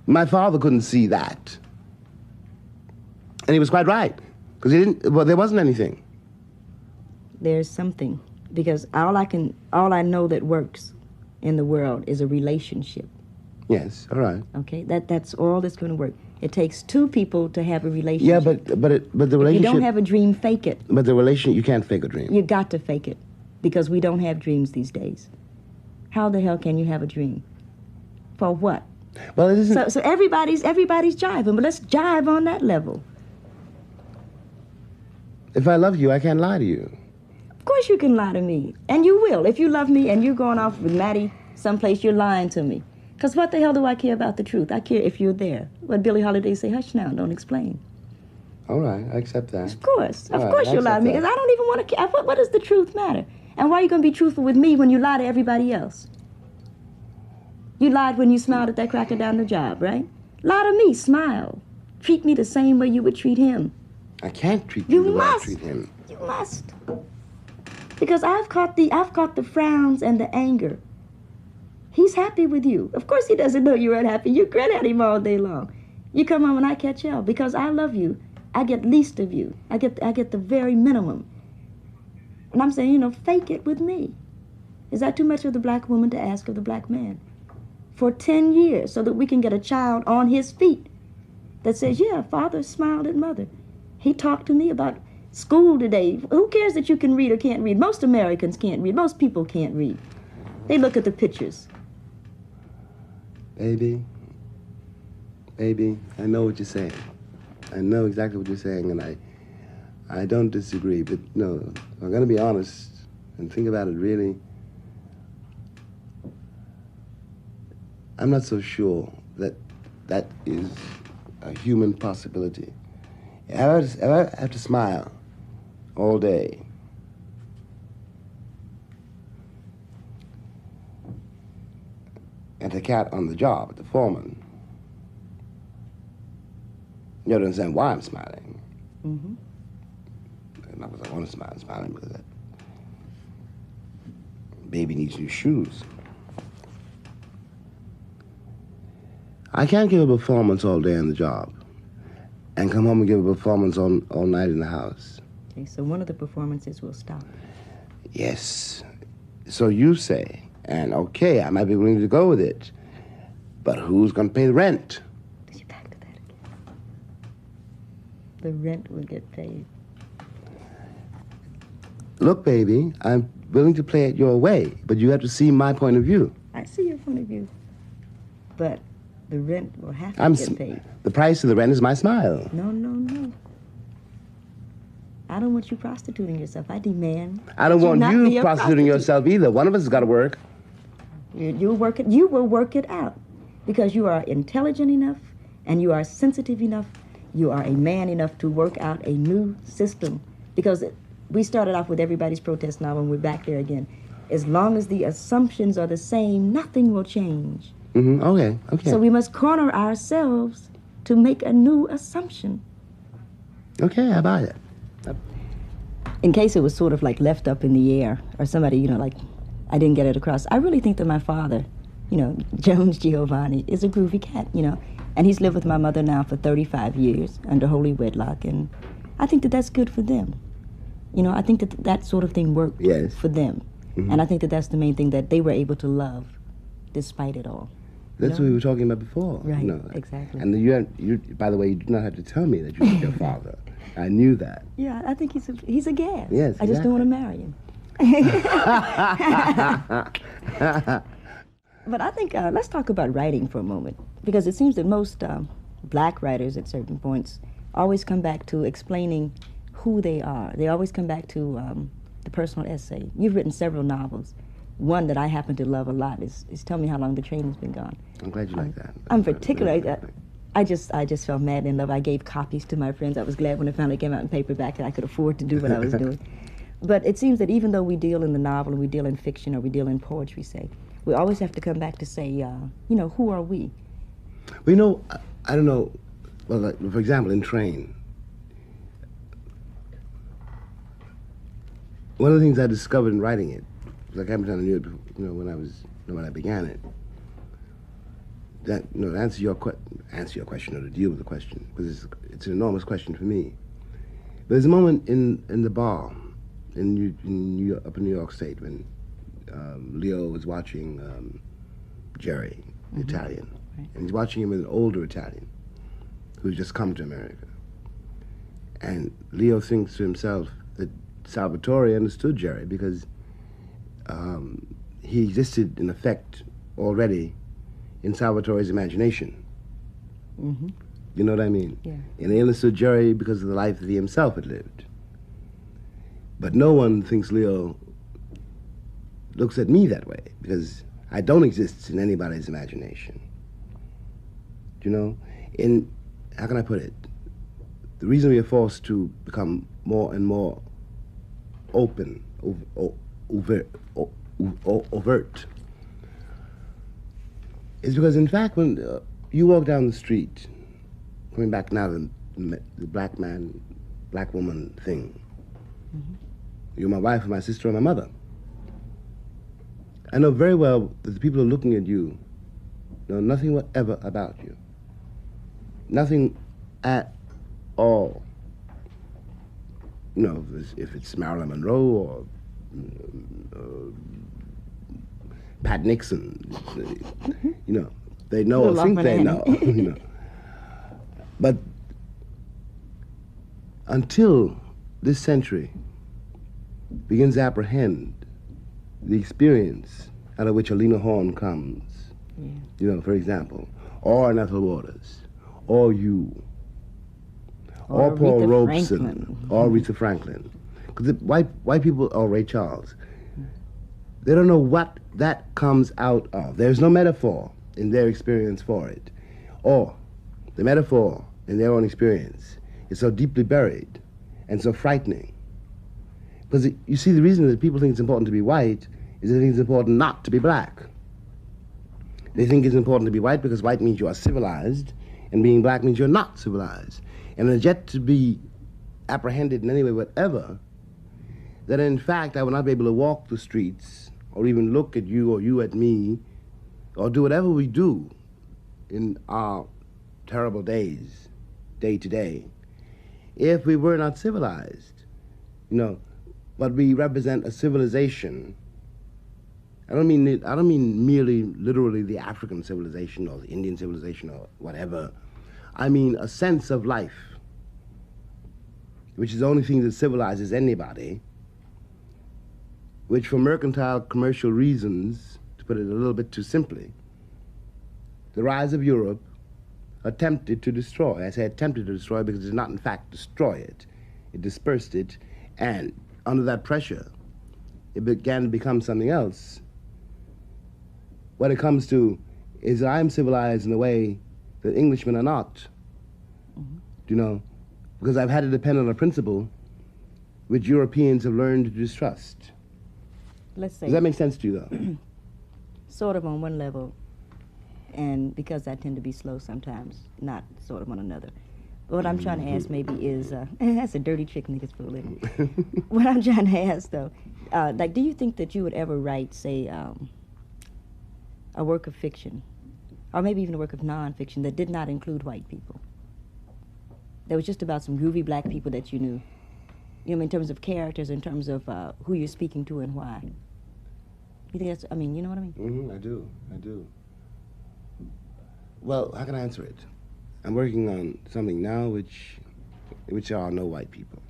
My father couldn't see that. And he was quite right, because there wasn't anything. There's something, because all I know that works in the world is a relationship. Yes, all right. Okay, that's all that's going to work. It takes two people to have a relationship. Yeah, but the relationship... If you don't have a dream, fake it. But the relationship, you can't fake a dream. You got to fake it, because we don't have dreams these days. How the hell can you have a dream? For what? Well, it isn't... So everybody's jiving, but let's jive on that level. If I love you, I can't lie to you. Of course you can lie to me, and you will. If you love me and you're going off with Maddie someplace, you're lying to me. Because what the hell do I care about the truth? I care if you're there. What Billie Holiday say, hush now, don't explain. All right, I accept that. Of course. All Of right, course I you lie to accept me, that. because I don't even want to care. What does the truth matter? And why are you going to be truthful with me when you lie to everybody else? You lied when you smiled at that cracker down the job, right? Lie to me, smile. Treat me the same way you would treat him. I can't treat you You the way I must. treat him. You must. Because I've caught the frowns and the anger. He's happy with you. Of course he doesn't know you're unhappy. You grin at him all day long. You come home and I catch hell. Because I love you, I get least of you. I get the very minimum. And I'm saying, fake it with me. Is that too much of the black woman to ask of the black man? For 10 years, so that we can get a child on his feet that says, yeah, father smiled at mother. He talked to me about school today. Who cares that you can read or can't read? Most Americans can't read. Most people can't read. They look at the pictures. Baby, I know what you're saying. I know exactly what you're saying, and I don't disagree. But no, I'm going to be honest and think about it really. I'm not so sure that that is a human possibility. If I have to smile all day, and the cat on the job, the foreman, you don't understand why I'm smiling. Mm-hmm. Not because I want to smile, I'm smiling because that baby needs new shoes. I can't give a performance all day on the job and come home and give a performance all night in the house. Okay, so one of the performances will stop. Yes. So you say, and okay, I might be willing to go with it, but who's going to pay the rent? You're back to that again. The rent will get paid. Look, baby, I'm willing to play it your way, but you have to see my point of view. I see your point of view. But the rent will have to get paid. The price of the rent is my smile. No. I don't want you prostituting yourself. I demand. I don't want not be you a prostituting prostitute. yourself either. One of us has got to work. You will work it out because you are intelligent enough and you are sensitive enough. You are a man enough to work out a new system because we started off with Everybody's Protest novel and we're back there again. As long as the assumptions are the same, nothing will change. Mm-hmm. Okay. So we must corner ourselves to make a new assumption. Okay, I buy it. In case it was sort of like left up in the air or somebody, like I didn't get it across. I really think that my father, Jones Giovanni, is a groovy cat, and he's lived with my mother now for 35 years under holy wedlock, and I think that that's good for them. I think that that sort of thing worked for them. Mm-hmm. And I think that that's the main thing, that they were able to love despite it all. That's what we were talking about before. Right, exactly. And you, by the way, you do not have to tell me that you love your father. I knew that. Yeah, I think he's a gas. Yes, I just don't want to marry him. But I think, let's talk about writing for a moment, because it seems that most black writers at certain points always come back to explaining who they are. They always come back to the personal essay. You've written several novels. One that I happen to love a lot is Tell Me How Long the Train Has Been Gone. I'm glad you like that. I'm particularly, I just fell mad in love. I gave copies to my friends. I was glad when it finally came out in paperback that I could afford to do what I was doing. But it seems that even though we deal in the novel and we deal in fiction or we deal in poetry, say, we always have to come back to say, who are we? Well, I don't know. Well, like, for example, in Train, one of the things I discovered in writing it, like I knew it, when I began it, that to answer your question or to deal with the question, because it's an enormous question for me. But there's a moment in the bar in New York, up in New York State, when Leo was watching Jerry, the Italian, right. And he's watching him with an older Italian who's just come to America. And Leo thinks to himself that Salvatore understood Jerry because he existed, in effect, already in Salvatore's imagination. Mm-hmm. You know what I mean? Yeah. And he understood Jerry because of the life that he himself had lived. But no one thinks Leo looks at me that way, because I don't exist in anybody's imagination. You know, how can I put it? The reason we are forced to become more and more open, overt, is because, in fact, when you walk down the street, coming back now to the black man, black woman thing, you're my wife, my sister, or my mother. I know very well that the people who are looking at you know nothing whatever about you. Nothing at all. You know, if it's Marilyn Monroe or Pat Nixon, you know, they know or think they know, you know. But until this century begins to apprehend the experience out of which Alina Horn comes, you know, for example, or Ethel Waters, or you, or Paul Aretha Robeson, Franklin. or Aretha Franklin. Because white people, or Ray Charles, they don't know what that comes out of. There's no metaphor in their experience for it. Or the metaphor in their own experience is so deeply buried and so frightening. Because you see, the reason that people think it's important to be white is they think it's important not to be black. They think it's important to be white because white means you are civilized, and being black means you're not civilized. And it's yet to be apprehended in any way whatever that in fact I will not be able to walk the streets or even look at you or you at me or do whatever we do in our terrible days, day to day, if we were not civilized. You know, but we represent a civilization. I don't mean merely literally the African civilization or the Indian civilization or whatever. I mean a sense of life, which is the only thing that civilizes anybody, which for mercantile commercial reasons, to put it a little bit too simply, the rise of Europe attempted to destroy. I say attempted to destroy because it did not in fact destroy it. It dispersed it, and under that pressure, it began to become something else. What it comes to is that I'm civilized in a way that Englishmen are not. You know, because I've had to depend on a principle which Europeans have learned to distrust. Let's say, Does that make sense to you, though? sort of on one level, and because I tend to be slow sometimes, not sort of on another. But what I'm trying to ask maybe is, that's a dirty trick niggas fooling. What I'm trying to ask, though, like, do you think that you would ever write, say, a work of fiction, or maybe even a work of nonfiction that did not include white people? That was just about some groovy black people that you knew. You know, in terms of characters, in terms of who you're speaking to and why. You think that's, I mean, you know what I mean? I do. Well, how can I answer it? I'm working on something now which there are no white people.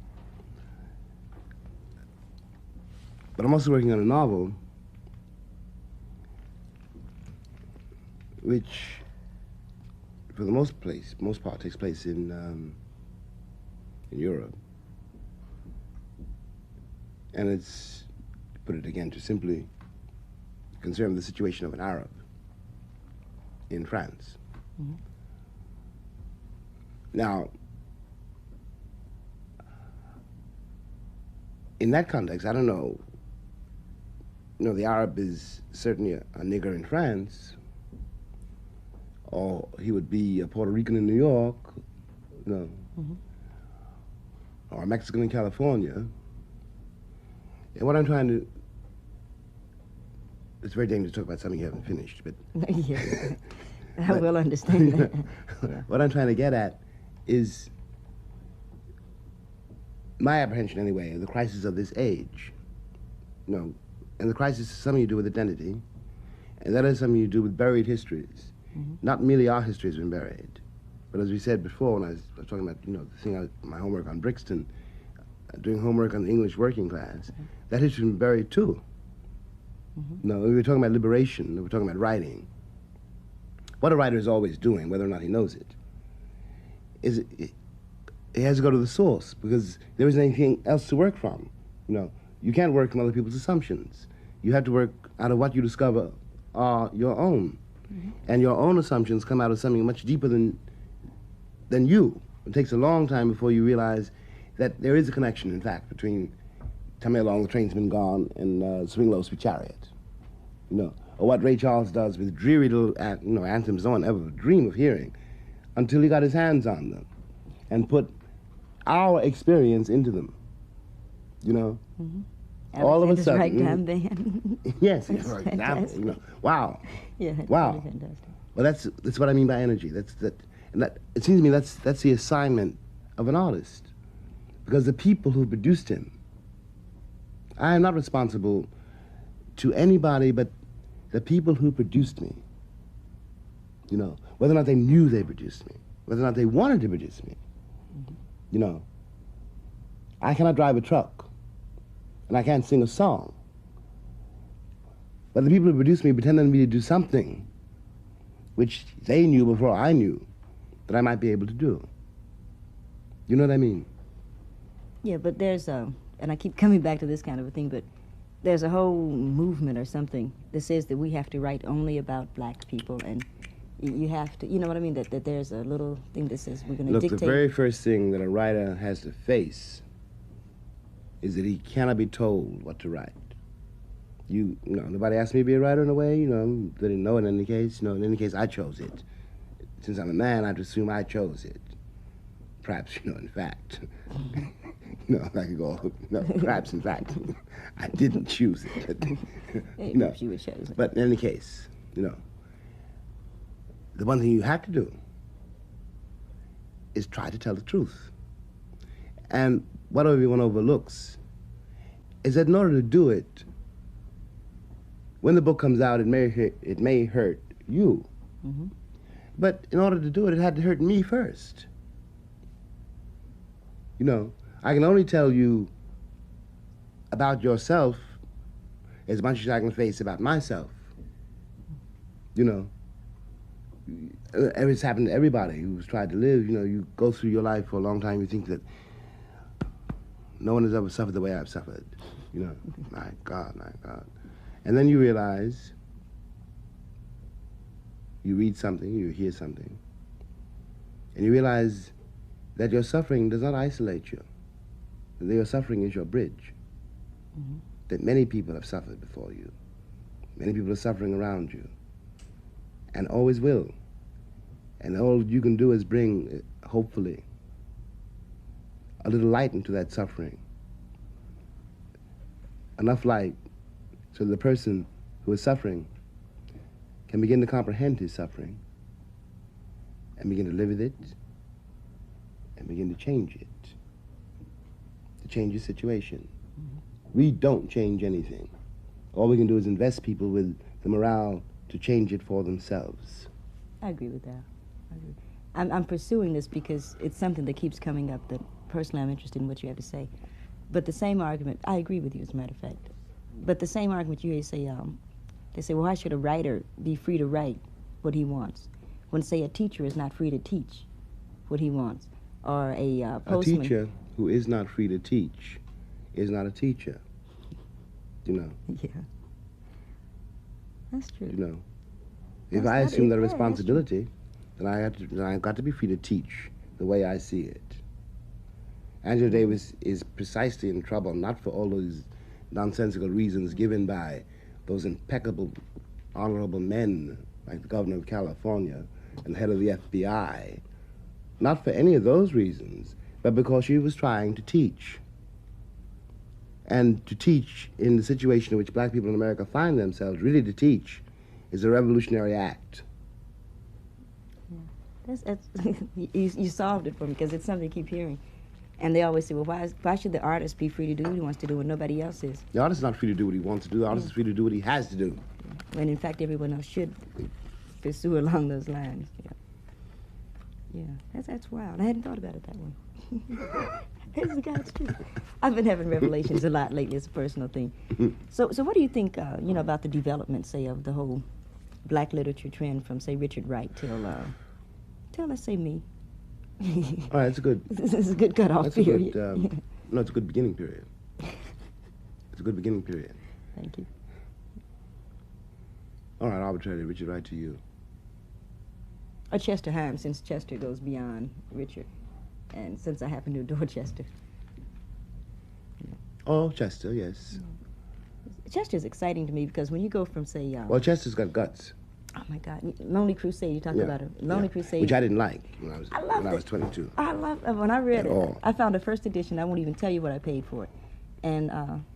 But I'm also working on a novel which, for the most part, takes place in Europe. And it's, to put it again too simply, concerned with the situation of an Arab in France. Now, in that context, I don't know, you know, the Arab is certainly a nigger in France, or he would be a Puerto Rican in New York, you know, or a Mexican in California. And what I'm trying to, it's very dangerous to talk about something you haven't finished, but... Yes, I will understand that. Yeah. What I'm trying to get at is my apprehension, anyway, of the crisis of this age. You know, and the crisis has something to do with identity, and that has something to do with buried histories. Not merely our history has been buried, but as we said before, when I was talking about, you know, the thing, my homework on Brixton, doing homework on the English working class, that history has been buried too. No, we were talking about liberation, we were talking about writing. What a writer is always doing, whether or not he knows it, is it has to go to the source, because there isn't anything else to work from. You know, you can't work from other people's assumptions. You have to work out of what you discover are your own. And your own assumptions come out of something much deeper than you. It takes a long time before you realize that there is a connection, in fact, between Tell Me Along the Train's Been Gone and Swing Low, Sweet Chariot. You know, or what Ray Charles does with dreary little anthems no one ever would dream of hearing until he got his hands on them and put our experience into them. You know? All of a sudden. Ragtime band. Yes, for example. You know, wow. Yeah, wow. Really fantastic. Well, that's what I mean by energy. And it seems to me that's the assignment of an artist, because the people who produced him. I am not responsible to anybody but the people who produced me. You know, whether or not they knew they produced me, whether or not they wanted to produce me. You know, I cannot drive a truck, and I can't sing a song. But the people who produced me pretended me to do something which they knew before I knew that I might be able to do. You know what I mean? Yeah, but there's and I keep coming back to this kind of a thing, but there's a whole movement or something that says that we have to write only about black people, and you have to, you know what I mean, that there's a little thing that says we're going to dictate. Look, the very first thing that a writer has to face is that he cannot be told what to write. You know, nobody asked me to be a writer in a way, you know, they didn't know in any case. You know, in any case, I chose it. Since I'm a man, I have to assume I chose it. Perhaps, you know, in fact. You know, I could go, no, perhaps, in fact, I didn't choose it. Maybe no. you were chosen. But in any case, you know, the one thing you have to do is try to tell the truth. And what everyone overlooks is that in order to do it, when the book comes out, it may hurt you. But in order to do it, it had to hurt me first. You know, I can only tell you about yourself as much as I can face about myself. You know, it's happened to everybody who's tried to live. You know, you go through your life for a long time, you think that no one has ever suffered the way I've suffered. You know, my God, my God. And then you realize, you read something, you hear something, and you realize that your suffering does not isolate you. That your suffering is your bridge. That many people have suffered before you. Many people are suffering around you, and always will. And all you can do is bring, hopefully, a little light into that suffering. Enough light so the person who is suffering can begin to comprehend his suffering and begin to live with it and begin to change it, to change his situation. We don't change anything. All we can do is invest people with the morale to change it for themselves. I agree with that. I'm pursuing this because it's something that keeps coming up that personally I'm interested in what you have to say. But the same argument, I agree with you as a matter of fact, but the same argument you hear say, they say, well, why should a writer be free to write what he wants? When, say, a teacher is not free to teach what he wants, or a postman. A teacher who is not free to teach is not a teacher, you know. Yeah. That's true. You know, if I assume that responsibility, then I've got to be free to teach the way I see it. Angela Davis is precisely in trouble, not for all those nonsensical reasons given by those impeccable, honorable men like the governor of California and the head of the FBI. Not for any of those reasons, but because she was trying to teach. And to teach in the situation in which black people in America find themselves, really to teach, is a revolutionary act. Yeah. That's you solved it for me, because it's something I keep hearing. And they always say, well, why should the artist be free to do what he wants to do when nobody else is? The artist is not free to do what he wants to do. The artist is free to do what he has to do. When, in fact, everyone else should pursue along those lines. Yeah, that's wild. I hadn't thought about it that way. It's God's truth. I've been having revelations a lot lately. It's a personal thing. So what do you think, about the development, say, of the whole black literature trend from, say, Richard Wright till let's say me? All right, it's a good... This is a good cutoff period. No, it's a good beginning period. It's a good beginning period. Thank you. All right, arbitrarily, Richard, right to you. Or Chester Himes, since Chester goes beyond Richard. And since I happen to adore Chester. Oh, Chester, yes. Chester's exciting to me because when you go from, say... well, Chester's got guts. Oh, my God. Lonely Crusade, you talked about it. Lonely Crusade. Which I didn't like when I was 22. I loved it. When I read it, I found the first edition. I won't even tell you what I paid for it. And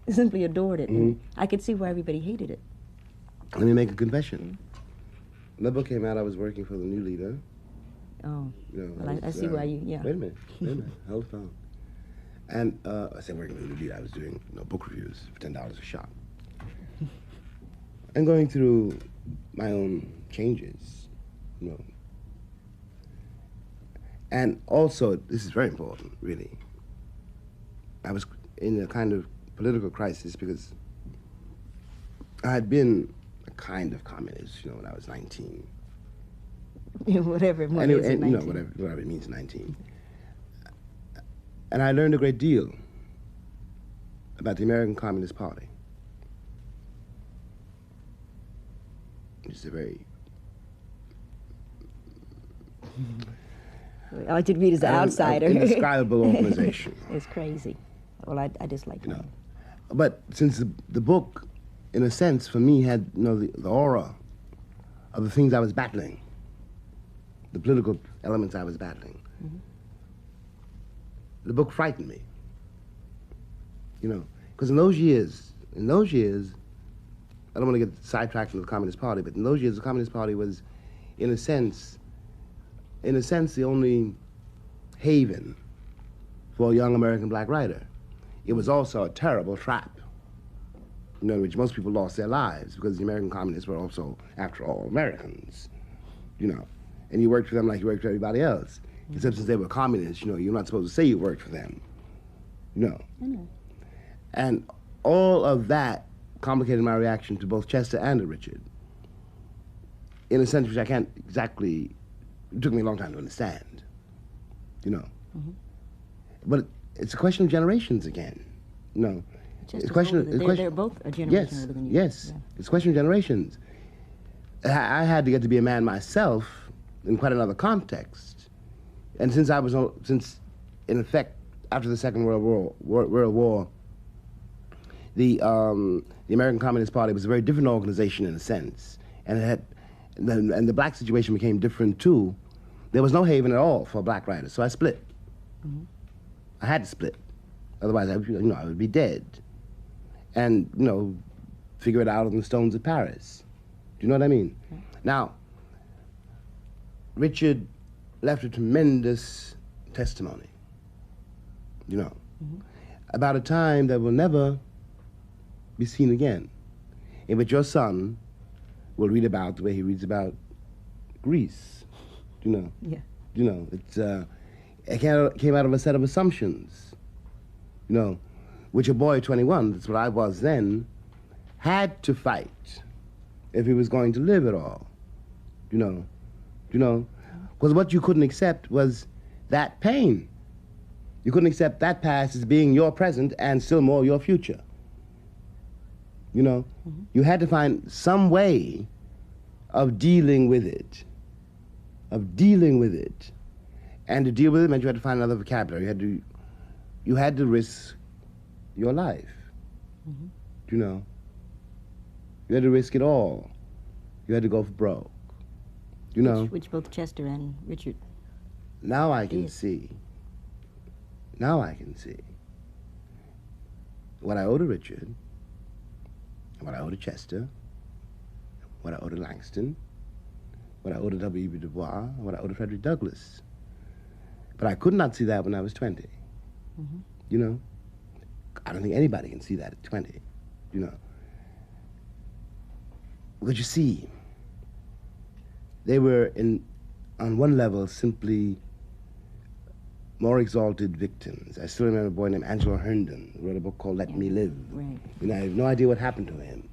simply adored it. And I could see why everybody hated it. Let me make a confession. When that book came out, I was working for the New Leader. Oh, you know, well, I see why you, Wait a minute, hold on. And I said working for the New Leader, I was doing book reviews for $10 a shot. And going through my own changes, And also, this is very important, really. I was in a kind of political crisis because I had been a kind of communist, when I was 19. Whatever it means at 19. Whatever it means at 19. And I learned a great deal about the American Communist Party. It's a very... I like to read as an outsider. Indescribable organization. It's crazy. Well, I dislike it. But since the book, in a sense, for me, had the aura of the things I was battling, the political elements I was battling, the book frightened me. Because in those years, I don't want to get sidetracked from the Communist Party, but in those years, the Communist Party was, in a sense, the only haven for a young American black writer. It was also a terrible trap, in which most people lost their lives because the American communists were also, after all, Americans, And you worked for them like you worked for everybody else. Except since they were communists, you're not supposed to say you worked for them, I know. And all of that complicated my reaction to both Chester and to Richard, in a sense which I can't exactly... It took me a long time to understand, But it's a question of generations again, It's a question. They're both a generation older than you. Yes, yeah. It's a question of generations. I had to get to be a man myself in quite another context, and since in effect after the Second World War, the American Communist Party was a very different organization in a sense, and and the black situation became different too. There was no haven at all for black writers, so I split. I had to split, otherwise I would be dead. And figure it out on the stones of Paris. Do you know what I mean? Okay. Now, Richard left a tremendous testimony, about a time that will never be seen again, in which your son will read about the way he reads about Greece. Yeah. It came out of a set of assumptions, which a boy 21, that's what I was then, had to fight if he was going to live at all. Because what you couldn't accept was that pain. You couldn't accept that past as being your present and still more your future. You had to find some way of dealing with it. And to deal with it meant you had to find another vocabulary. You had to risk your life. You had to risk it all. You had to go for broke. Which both Chester and Richard. Now I can see. What I owe to Richard, what I owe to Chester, what I owe to Langston, what I owe to W.E.B. Du Bois, what I owe to Frederick Douglass. But I could not see that when I was 20. I don't think anybody can see that at 20, But you see, they were on one level, simply more exalted victims. I still remember a boy named Angelo Herndon, who wrote a book called Let Me Live. Right. I have no idea what happened to him.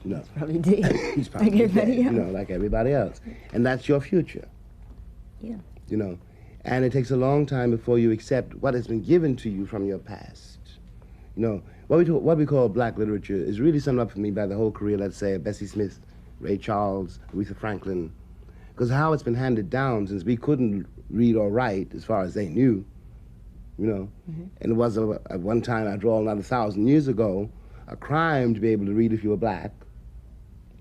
He's probably dead. He's probably like everybody dead, else. Like everybody else. And that's your future. Yeah. And it takes a long time before you accept what has been given to you from your past. What we call black literature is really summed up for me by the whole career, let's say, of Bessie Smith, Ray Charles, Aretha Franklin, because how it's been handed down since we couldn't read or write as far as they knew, you know. And it was at one time, after all, not 1,000 years ago, a crime to be able to read if you were black.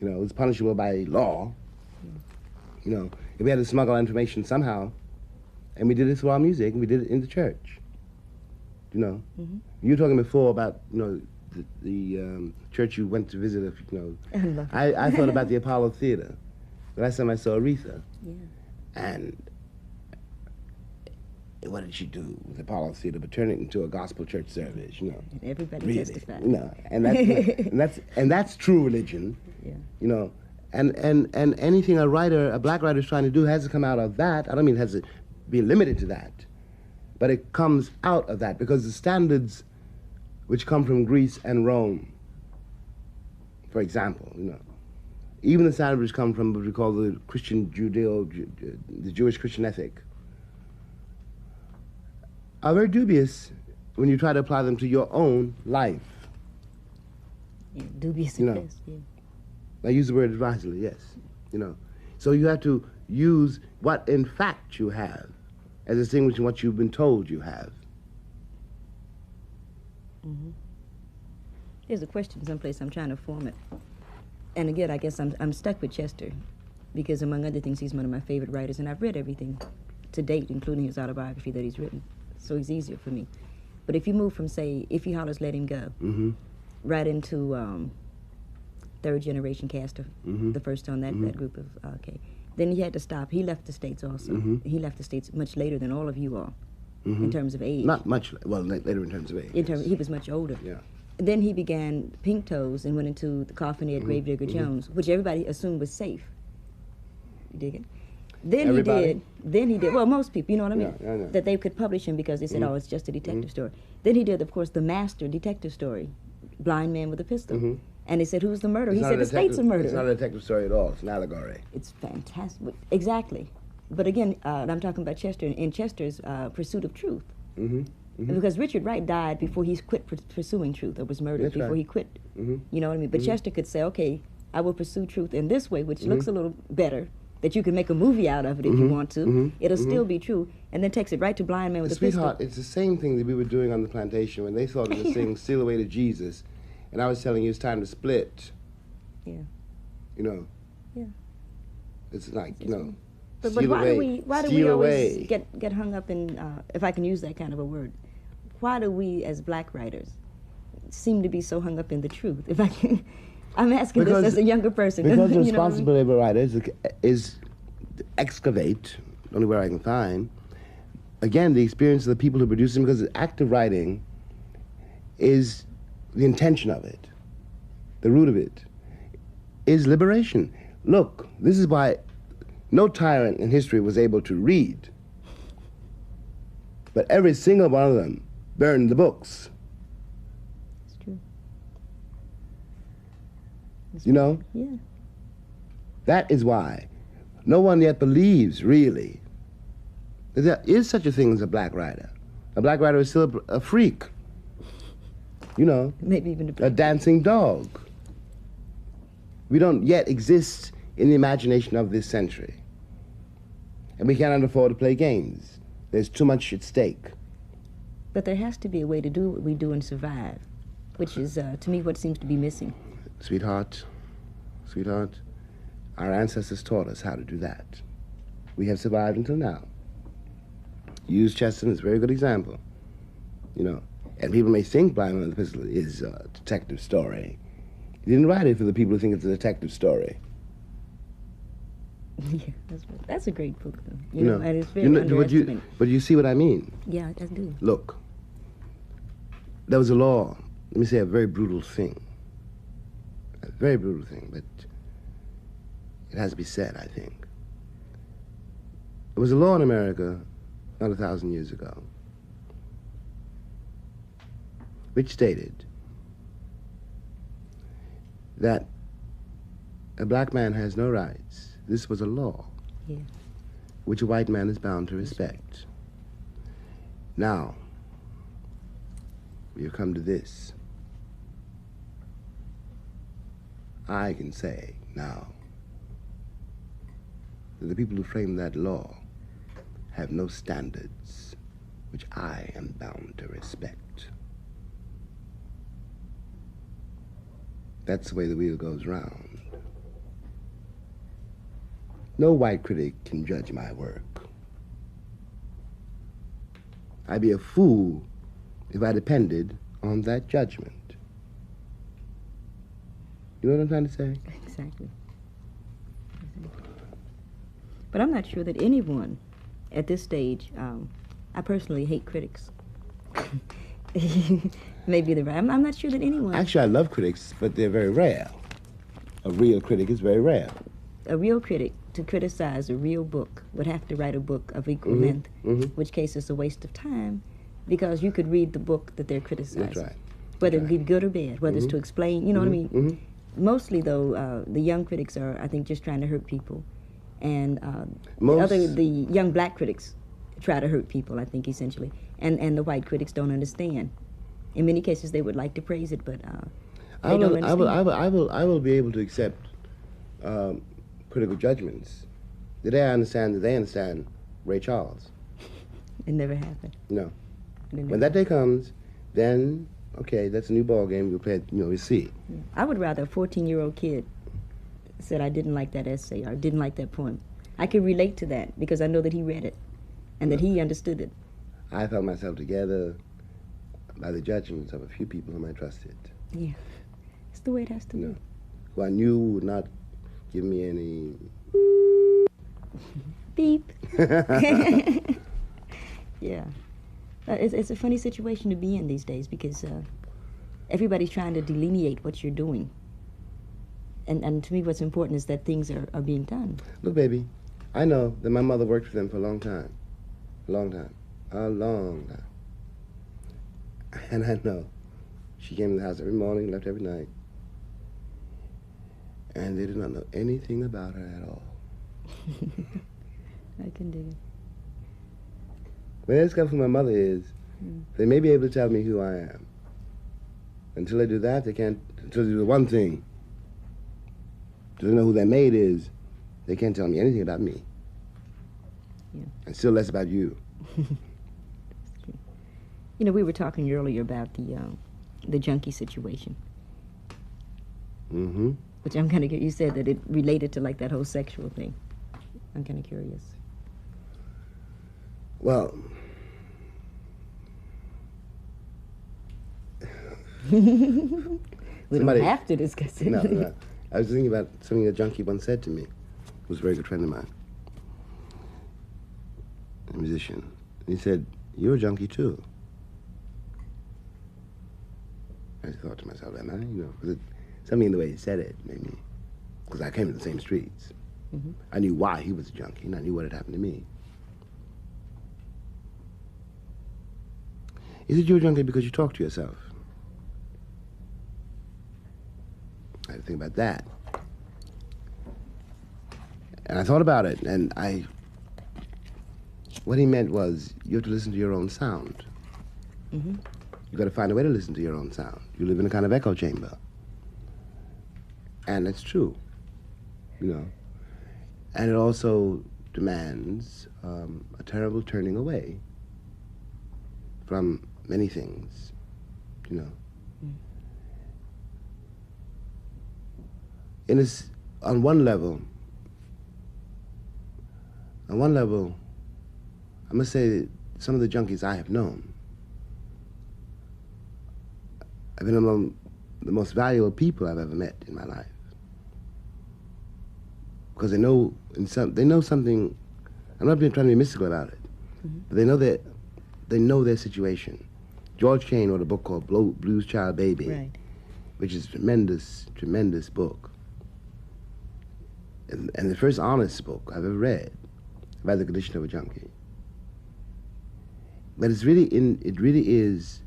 You know, it was punishable by law. You know, if we had to smuggle information somehow, and we did it through our music, and we did it in the church. You know, you were talking before about, you know, the church you went to visit. You know, I thought about the Apollo Theater. The last time I saw Aretha, and what did she do with the Apollo Theater but turn it into a gospel church service? You know, And everybody really, testified. you know, and that's true religion. Yeah. You know, and anything a black writer is trying to do has to come out of that. I don't mean it has to be limited to that, but it comes out of that because the standards which come from Greece and Rome, for example, you know, even the standards which come from what we call the Christian the Jewish Christian ethic, are very dubious when you try to apply them to your own life. Yeah, dubious You at know. best, yeah. I use the word advisedly, yes. You know, so you have to use what in fact you have as distinguished from what you've been told you have. There's a question someplace, I'm trying to form it. And again, I guess I'm stuck with Chester because among other things, he's one of my favorite writers, and I've read everything to date, including his autobiography that he's written. So it's easier for me. But if you move from, say, If He Hollers, Let Him Go, right into third generation Castor, the first on that group of, okay. Then he had to stop. He left the States also. He left the States much later than all of you all in terms of age. Not much, well, later in terms of age. He was much older. Yeah. Then he began Pink Toes and went into the Coffin-Head Gravedigger Jones, which everybody assumed was safe. You dig it? Then Everybody? he did, well, most people, you know what I mean? Yeah, I know. That they could publish him because they said, oh, it's just a detective story. Then he did, of course, the master detective story, Blind Man with a Pistol. And they said, who's the murderer? He said, the state's a murderer. It's not a detective story at all. It's an allegory. It's fantastic. Exactly. But again, I'm talking about Chester and Chester's pursuit of truth. Because Richard Wright died before he quit pursuing truth, or was murdered That's before right. he quit. You know what I mean? But Chester could say, okay, I will pursue truth in this way, which looks a little better, that you can make a movie out of it if you want to. It'll still be true, and then takes it right to Blind Man with a Pistol. Sweetheart, it's the same thing that we were doing on the plantation when they thought of this thing, Steal Away to Jesus, and I was telling you it's time to split. Yeah. You know? Yeah. It's like, you know, But steal why away, do we steal always away. get hung up in, if I can use that kind of a word, why do we as black writers seem to be so hung up in the truth? If I can, I'm asking Because- this as a younger person. Because the you know what I mean? responsibility of a writer is to excavate, only where I can find, again, the experience of the people who produce them, because active writing is the intention of it, the root of it, is liberation. Look, this is why no tyrant in history was able to read, but every single one of them burned the books. It's true. You know? Yeah. That is why no one yet believes, really, that there is such a thing as a black writer. A black writer is still a freak, you know, Maybe even a dancing dog. We don't yet exist in the imagination of this century. And we cannot afford to play games. There's too much at stake. But there has to be a way to do what we do and survive, which is, to me, what seems to be missing. Sweetheart, our ancestors taught us how to do that. We have survived until now. You use Chester as a very good example, you know. And people may think Blind Man with a Pistol is a detective story. He didn't write it for the people who think it's a detective story. Yeah, that's a great book, though. You You know, know, and it's very you know, underestimated. but you see what I mean? Yeah, I do. Look, there was a law. Let me say a very brutal thing. A very brutal thing, but it has to be said, I think. There was a law in America not 1,000 years ago which stated that a black man has no rights. This was a law, Yeah. which a white man is bound to respect. Now, we have come to this. I can say now that the people who frame that law have no standards which I am bound to respect. That's the way the wheel goes round. No white critic can judge my work. I'd be a fool if I depended on that judgment. You know what I'm trying to say? Exactly. But I'm not sure that anyone at this stage, I personally hate critics. Maybe they're right. I'm not sure that anyone. Actually, I love critics, but they're very rare. A real critic is very rare. A real critic, to criticize a real book, would have to write a book of equal length, which case is a waste of time, because you could read the book that they're criticizing. That's right. Whether it be good or bad, whether it's to explain, you know what I mean? Mostly, though, the young critics are, I think, just trying to hurt people. And the young black critics try to hurt people, I think, essentially. And the white critics don't understand. In many cases, they would like to praise it, but they don't understand. I will be able to accept critical judgments the day I understand that they understand Ray Charles. It never happened. No. When that day comes, then, okay, that's a new ball game. We'll play it, we'll see. Yeah. I would rather a 14-year-old kid said I didn't like that essay or didn't like that poem. I could relate to that because I know that he read it and that he understood it. I felt myself together by the judgments of a few people whom I trusted. Yeah, it's the way it has to be. Who I knew would not give me any... Beep. Yeah. It's a funny situation to be in these days because everybody's trying to delineate what you're doing. And to me what's important is that things are being done. Look, baby, I know that my mother worked for them for a long time. A long time. A long time. And I know she came to the house every morning, left every night. And they did not know anything about her at all. I can dig it. What I discovered from my mother is they may be able to tell me who I am. Until they do that, they can't, until they do the one thing. Until they know who their maid is, they can't tell me anything about me. Yeah. And still less about you. You know, we were talking earlier about the junkie situation. Mm-hmm. Which I'm kind of, you said that it related to like that whole sexual thing. I'm kind of curious. Well, we don't have to discuss it. No. I was thinking about something a junkie once said to me, who was a very good friend of mine, a musician. And he said, "You're a junkie too." I thought to myself, am I? Because something in the way he said it made me, because I came to the same streets. I knew why he was a junkie, and I knew what had happened to me. Is it you're a junkie because you talk to yourself? I had to think about that. And I thought about it, and what he meant was you have to listen to your own sound. You've got to find a way to listen to your own sound. You live in a kind of echo chamber. And that's true, And it also demands a terrible turning away from many things, On one level, I must say that some of the junkies I have known have been among the most valuable people I've ever met in my life. Because they know something. I'm not trying to be mystical about it, but they know their situation. George Kane wrote a book called Blues Child Baby, which is a tremendous book. And the first honest book I've ever read about the condition of a junkie. But it really is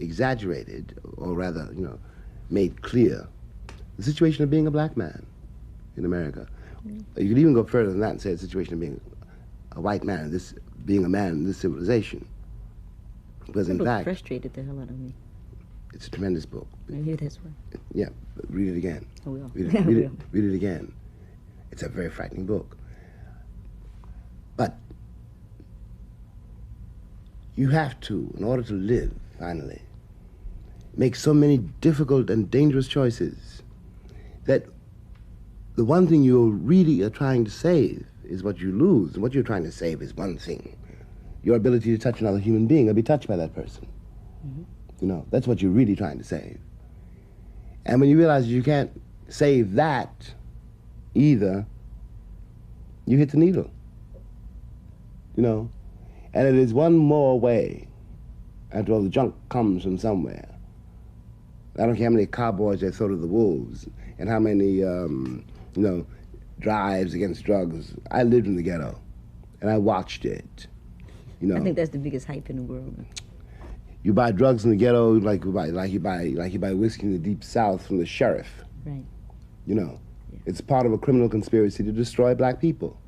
exaggerated, or rather, made clear, the situation of being a black man in America. You could even go further than that and say the situation of being a white man, being a man in this civilization. Because in fact, frustrated the hell out of me. It's a tremendous book. I hear this one. Yeah, read it again. I will. Read it again. It's a very frightening book. you have to, in order to live, finally, make so many difficult and dangerous choices that the one thing you really are trying to save is what you lose. And what you're trying to save is one thing: your ability to touch another human being or be touched by that person. Mm-hmm. You know, that's what you're really trying to save. And when you realize you can't save that either, you hit the needle. You know? And it is one more way. After all, the junk comes from somewhere. I don't care how many cowboys they throw to the wolves and how many, drives against drugs. I lived in the ghetto, and I watched it. You know, I think that's the biggest hype in the world. You buy drugs in the ghetto like you buy whiskey in the deep South from the sheriff. Right. You know, yeah. It's part of a criminal conspiracy to destroy black people.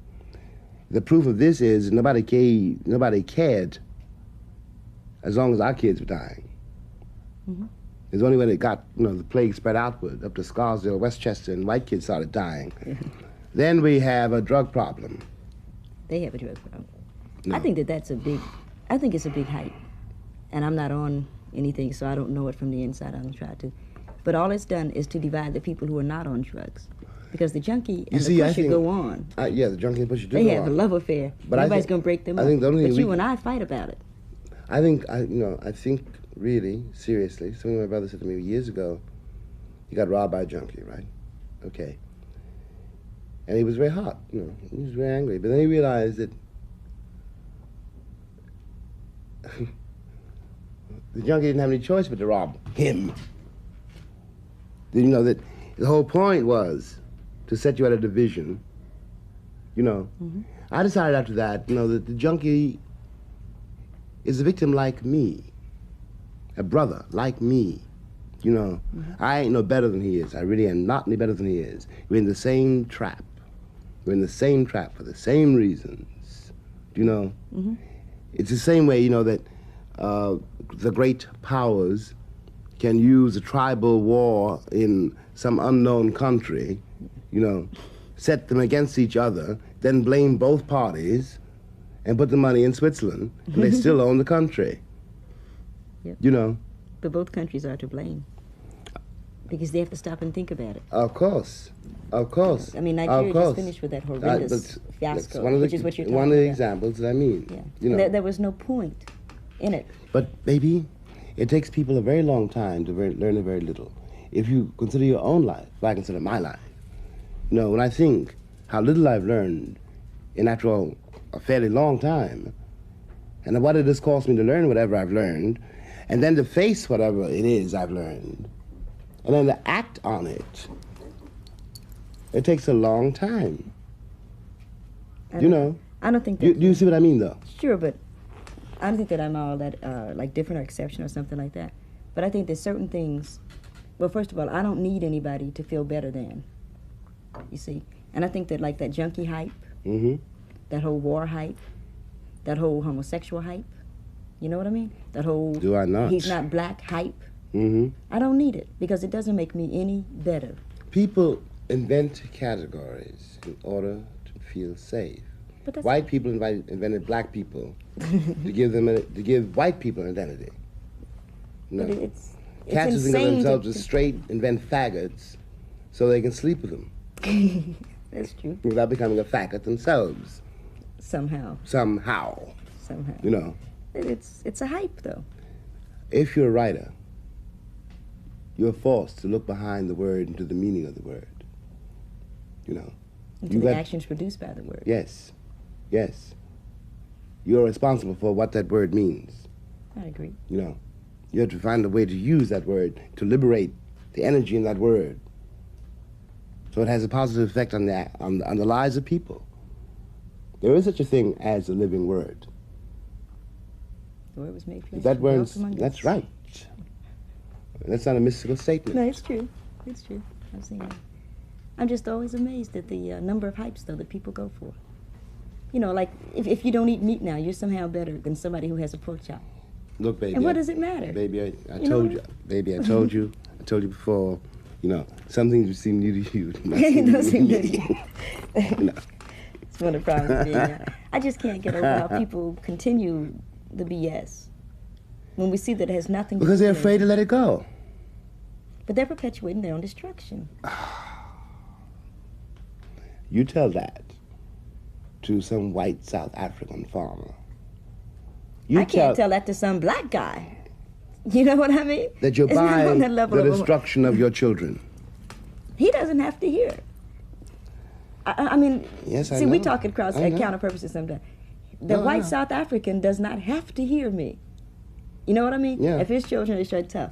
The proof of this is nobody cared as long as our kids were dying. Mm-hmm. It's only when it got, the plague spread outward up to Scarsdale, Westchester, and white kids started dying. Then we have a drug problem. They have a drug problem. No. I think it's a big hype. And I'm not on anything, so I don't know it from the inside. I don't try to. But all it's done is to divide the people who are not on drugs. Because the junkie and the pusher go on. Yeah, the junkie and pusher do go on. They have a love affair. But nobody's going to break them up. But you and I fight about it. I think really, seriously, something my brother said to me years ago, he got robbed by a junkie, right? Okay. And he was very hot, he was very angry. But then he realized that the junkie didn't have any choice but to rob him. That the whole point was to set you at a division, Mm-hmm. I decided after that, that the junkie is a victim like me, a brother like me, Mm-hmm. I ain't no better than he is. I really am not any better than he is. We're in the same trap. We're in the same trap for the same reasons, Mm-hmm. It's the same way, that the great powers can use a tribal war in some unknown country, set them against each other, then blame both parties and put the money in Switzerland, and they still own the country. Yep. But both countries are to blame because they have to stop and think about it. Of course. I mean, Nigeria just finished with that horrendous fiasco, which is what you're talking about. One of the examples that I mean. Yeah. There was no point in it. But, baby, it takes people a very long time to learn a very little. If you consider your own life, if I consider my life, when I think how little I've learned in, after all, a fairly long time, and what it has cost me to learn whatever I've learned, and then to face whatever it is I've learned, and then to act on it, it takes a long time. I don't think that... Do you see what I mean, though? Sure, but I don't think that I'm all that, different or exception or something like that. But I think there's certain things... Well, first of all, I don't need anybody to feel better than, you see. And I think that, that junkie hype, mm-hmm. that whole war hype, that whole homosexual hype, you know what I mean? That whole... Do I not? He's not black hype. Mm-hmm. I don't need it because it doesn't make me any better. People invent categories in order to feel safe. White people invented black people to give white people an identity. No. But it's Cats who think of themselves as straight invent faggots so they can sleep with them. That's true. Without becoming a faggot themselves. Somehow. It's a hype, though. If you're a writer, you're forced to look behind the word into the meaning of the word. Into the actions produced by the word. Yes. You're responsible for what that word means. I agree. You have to find a way to use that word to liberate the energy in that word, so it has a positive effect on the lives of people. There is such a thing as a living word. The word was made flesh. That's right. That's not a mystical statement. No, it's true. I've seen it. I'm just always amazed at the number of hypes, though, that people go for. If you don't eat meat now, you're somehow better than somebody who has a pork chop. Look, baby. And what does it matter? Baby, I told you. Baby, I told you. I told you before. Some things seem new to you. It doesn't seem new to you. No. It's one of the problems with being I just can't get over how people continue the BS? When we see that it has nothing to do Because they're with afraid to let it go. But they're perpetuating their own destruction. You tell that to some white South African farmer. I can't tell that to some black guy. You know what I mean? That you're It's not buying on that level the of destruction of your children. He doesn't have to hear it. I mean, Yes, I see, we know. talk at counter purposes sometimes. The white South African does not have to hear me. You know what I mean? Yeah. If his children are shut tough.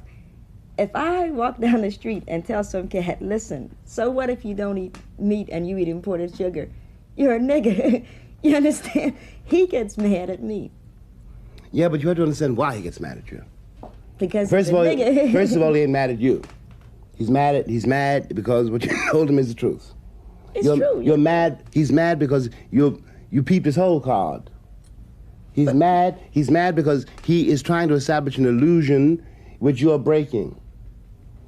If I walk down the street and tell some cat, listen, so what if you don't eat meat and you eat imported sugar? You're a nigger. You understand? He gets mad at me. Yeah, but you have to understand why he gets mad at you. Because First he's of a all, nigger. first of all, he ain't mad at you. He's mad because what you told him is the truth. It's true. You're mad. He's mad because you peeped his whole card. He's mad because he is trying to establish an illusion which you are breaking.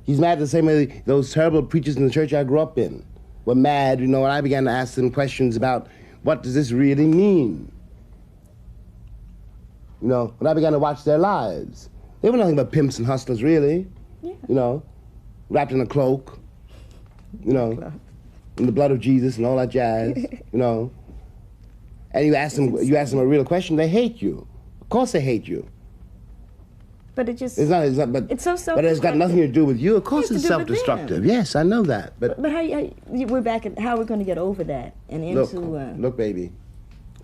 He's mad the same way those terrible preachers in the church I grew up in were mad, when I began to ask them questions about what does this really mean? When I began to watch their lives. They were nothing but pimps and hustlers, really. Yeah. Wrapped in a cloak, in the blood of Jesus and all that jazz, And you ask them a real question, they hate you. Of course they hate you. But it just... It's so self-destructive. But it's got nothing to do with you. Of course It has it's to do with them. self-destructive. Yes, I know that. But we're back at how we're going to get over that and into... Look, baby,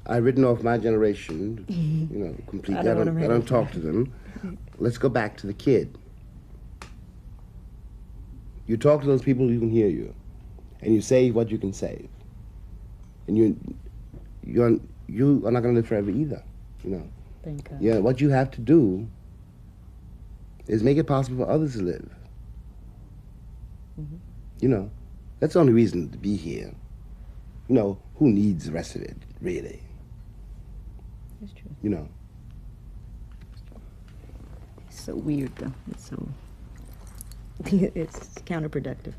I've written off my generation, completely. I don't talk to them. Let's go back to the kid. You talk to those people who can hear you, and you save what you can save. And you are not going to live forever either, Thank God. Yeah, what you have to do is make it possible for others to live. Mm-hmm. That's the only reason to be here. Who needs the rest of it, really? That's true. It's so weird, though. It's so... it's counterproductive,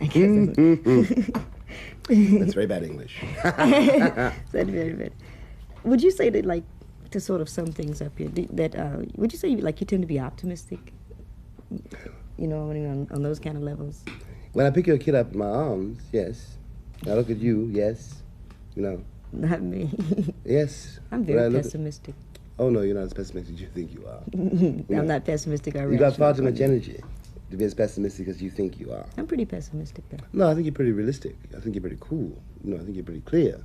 I guess. That's very bad English. That's very bad. Would you say that, to sort of sum things up here, would you say, you tend to be optimistic? On those kind of levels? When I pick your kid up in my arms, yes. I look at you, yes. Not me. Yes. I'm very pessimistic. Oh, no, you're not as pessimistic as you think you are. I'm not pessimistic. You got far too much energy to be as pessimistic as you think you are. I'm pretty pessimistic, though. No, I think you're pretty realistic. I think you're pretty cool. I think you're pretty clear.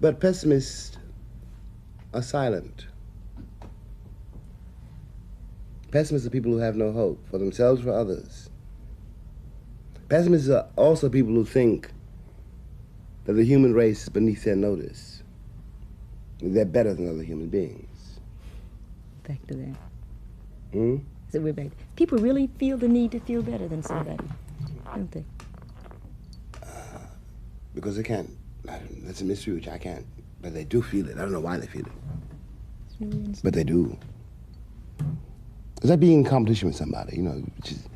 But pessimists are silent. Pessimists are people who have no hope for themselves, for others. Pessimists are also people who think that the human race is beneath their notice. They're better than other human beings. Back to that. Hmm? So we're back. People really feel the need to feel better than somebody, don't they? Because they can't. That's a mystery which I can't. But they do feel it. I don't know why they feel it. It's really interesting. But they do. It's like being in competition with somebody, which is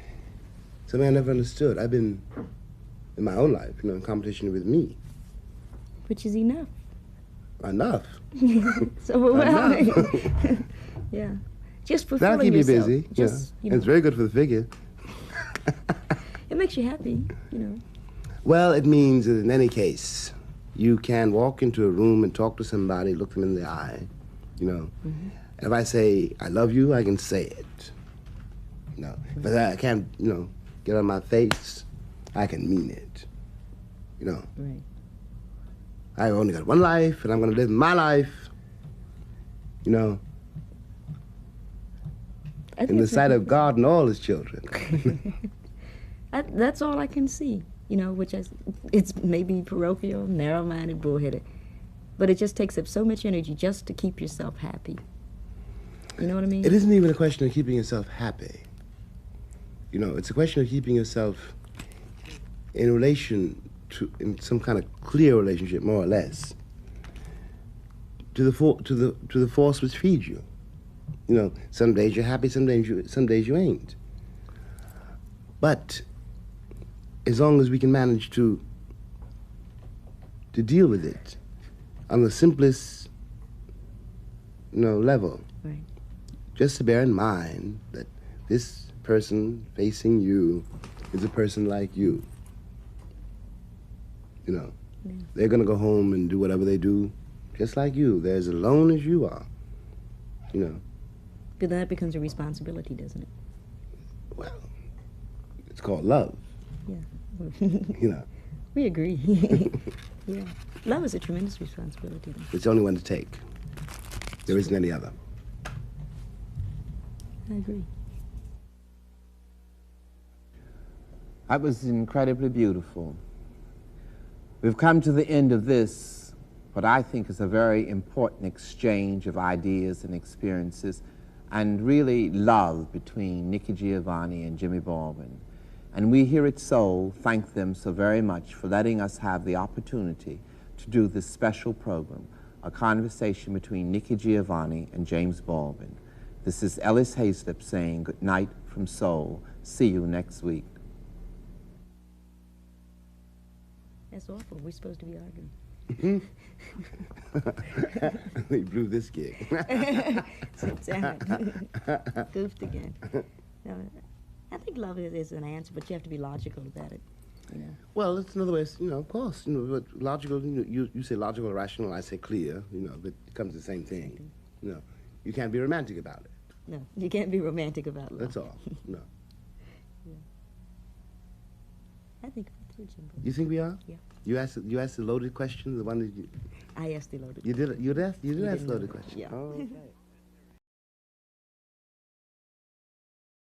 something I never understood. I've been, in my own life, in competition with me. Which is enough. Enough. So, Enough. Yeah. Just That'll fulfilling keep you yourself. busy. Just, And it's very good for the figure. It makes you happy, Well, it means that in any case, you can walk into a room and talk to somebody, look them in the eye, Mm-hmm. And if I say, I love you, I can say it. But I can't, get on my face, I can mean it. Right. I've only got one life, and I'm going to live my life, in the sight of God and all his children. That's all I can see, which it's maybe parochial, narrow-minded, bullheaded. But it just takes up so much energy just to keep yourself happy. You know what I mean? It isn't even a question of keeping yourself happy. It's a question of keeping yourself in relation to, in some kind of clear relationship, more or less, to the force which feeds you. Some days you're happy, some days you ain't. But as long as we can manage to deal with it on the simplest level. Right. Just to bear in mind that this person facing you is a person like you. You know, Yeah. they're going to go home and do whatever they do, just like you. They're as alone as you are. You know. But that becomes a responsibility, doesn't it? Well, it's called love. Yeah. You know. We agree. Yeah. Love is a tremendous responsibility, though. It's the only one to take. There isn't any other. I agree. That was incredibly beautiful. We've come to the end of this, what I think is a very important exchange of ideas and experiences, and really love between Nikki Giovanni and Jimmy Baldwin. And we here at Soul thank them so very much for letting us have the opportunity to do this special program, a conversation between Nikki Giovanni and James Baldwin. This is Ellis Haizlip saying good night from Soul. See you next week. That's awful. We're supposed to be arguing. We blew this gig. Sit down. Goofed again. No, I think love is an answer, but you have to be logical about it. You know. Well, it's another way, of course, but logical, you say logical, rational, I say clear, but it comes to the same thing. You can't be romantic about it. No, you can't be romantic about love. That's all, no. Yeah. I think we're through, Jimbo. You think we are? Yeah. You asked the loaded question, the one that you... I asked the loaded. You did ask the didn't loaded know. question? Yeah. Oh, okay.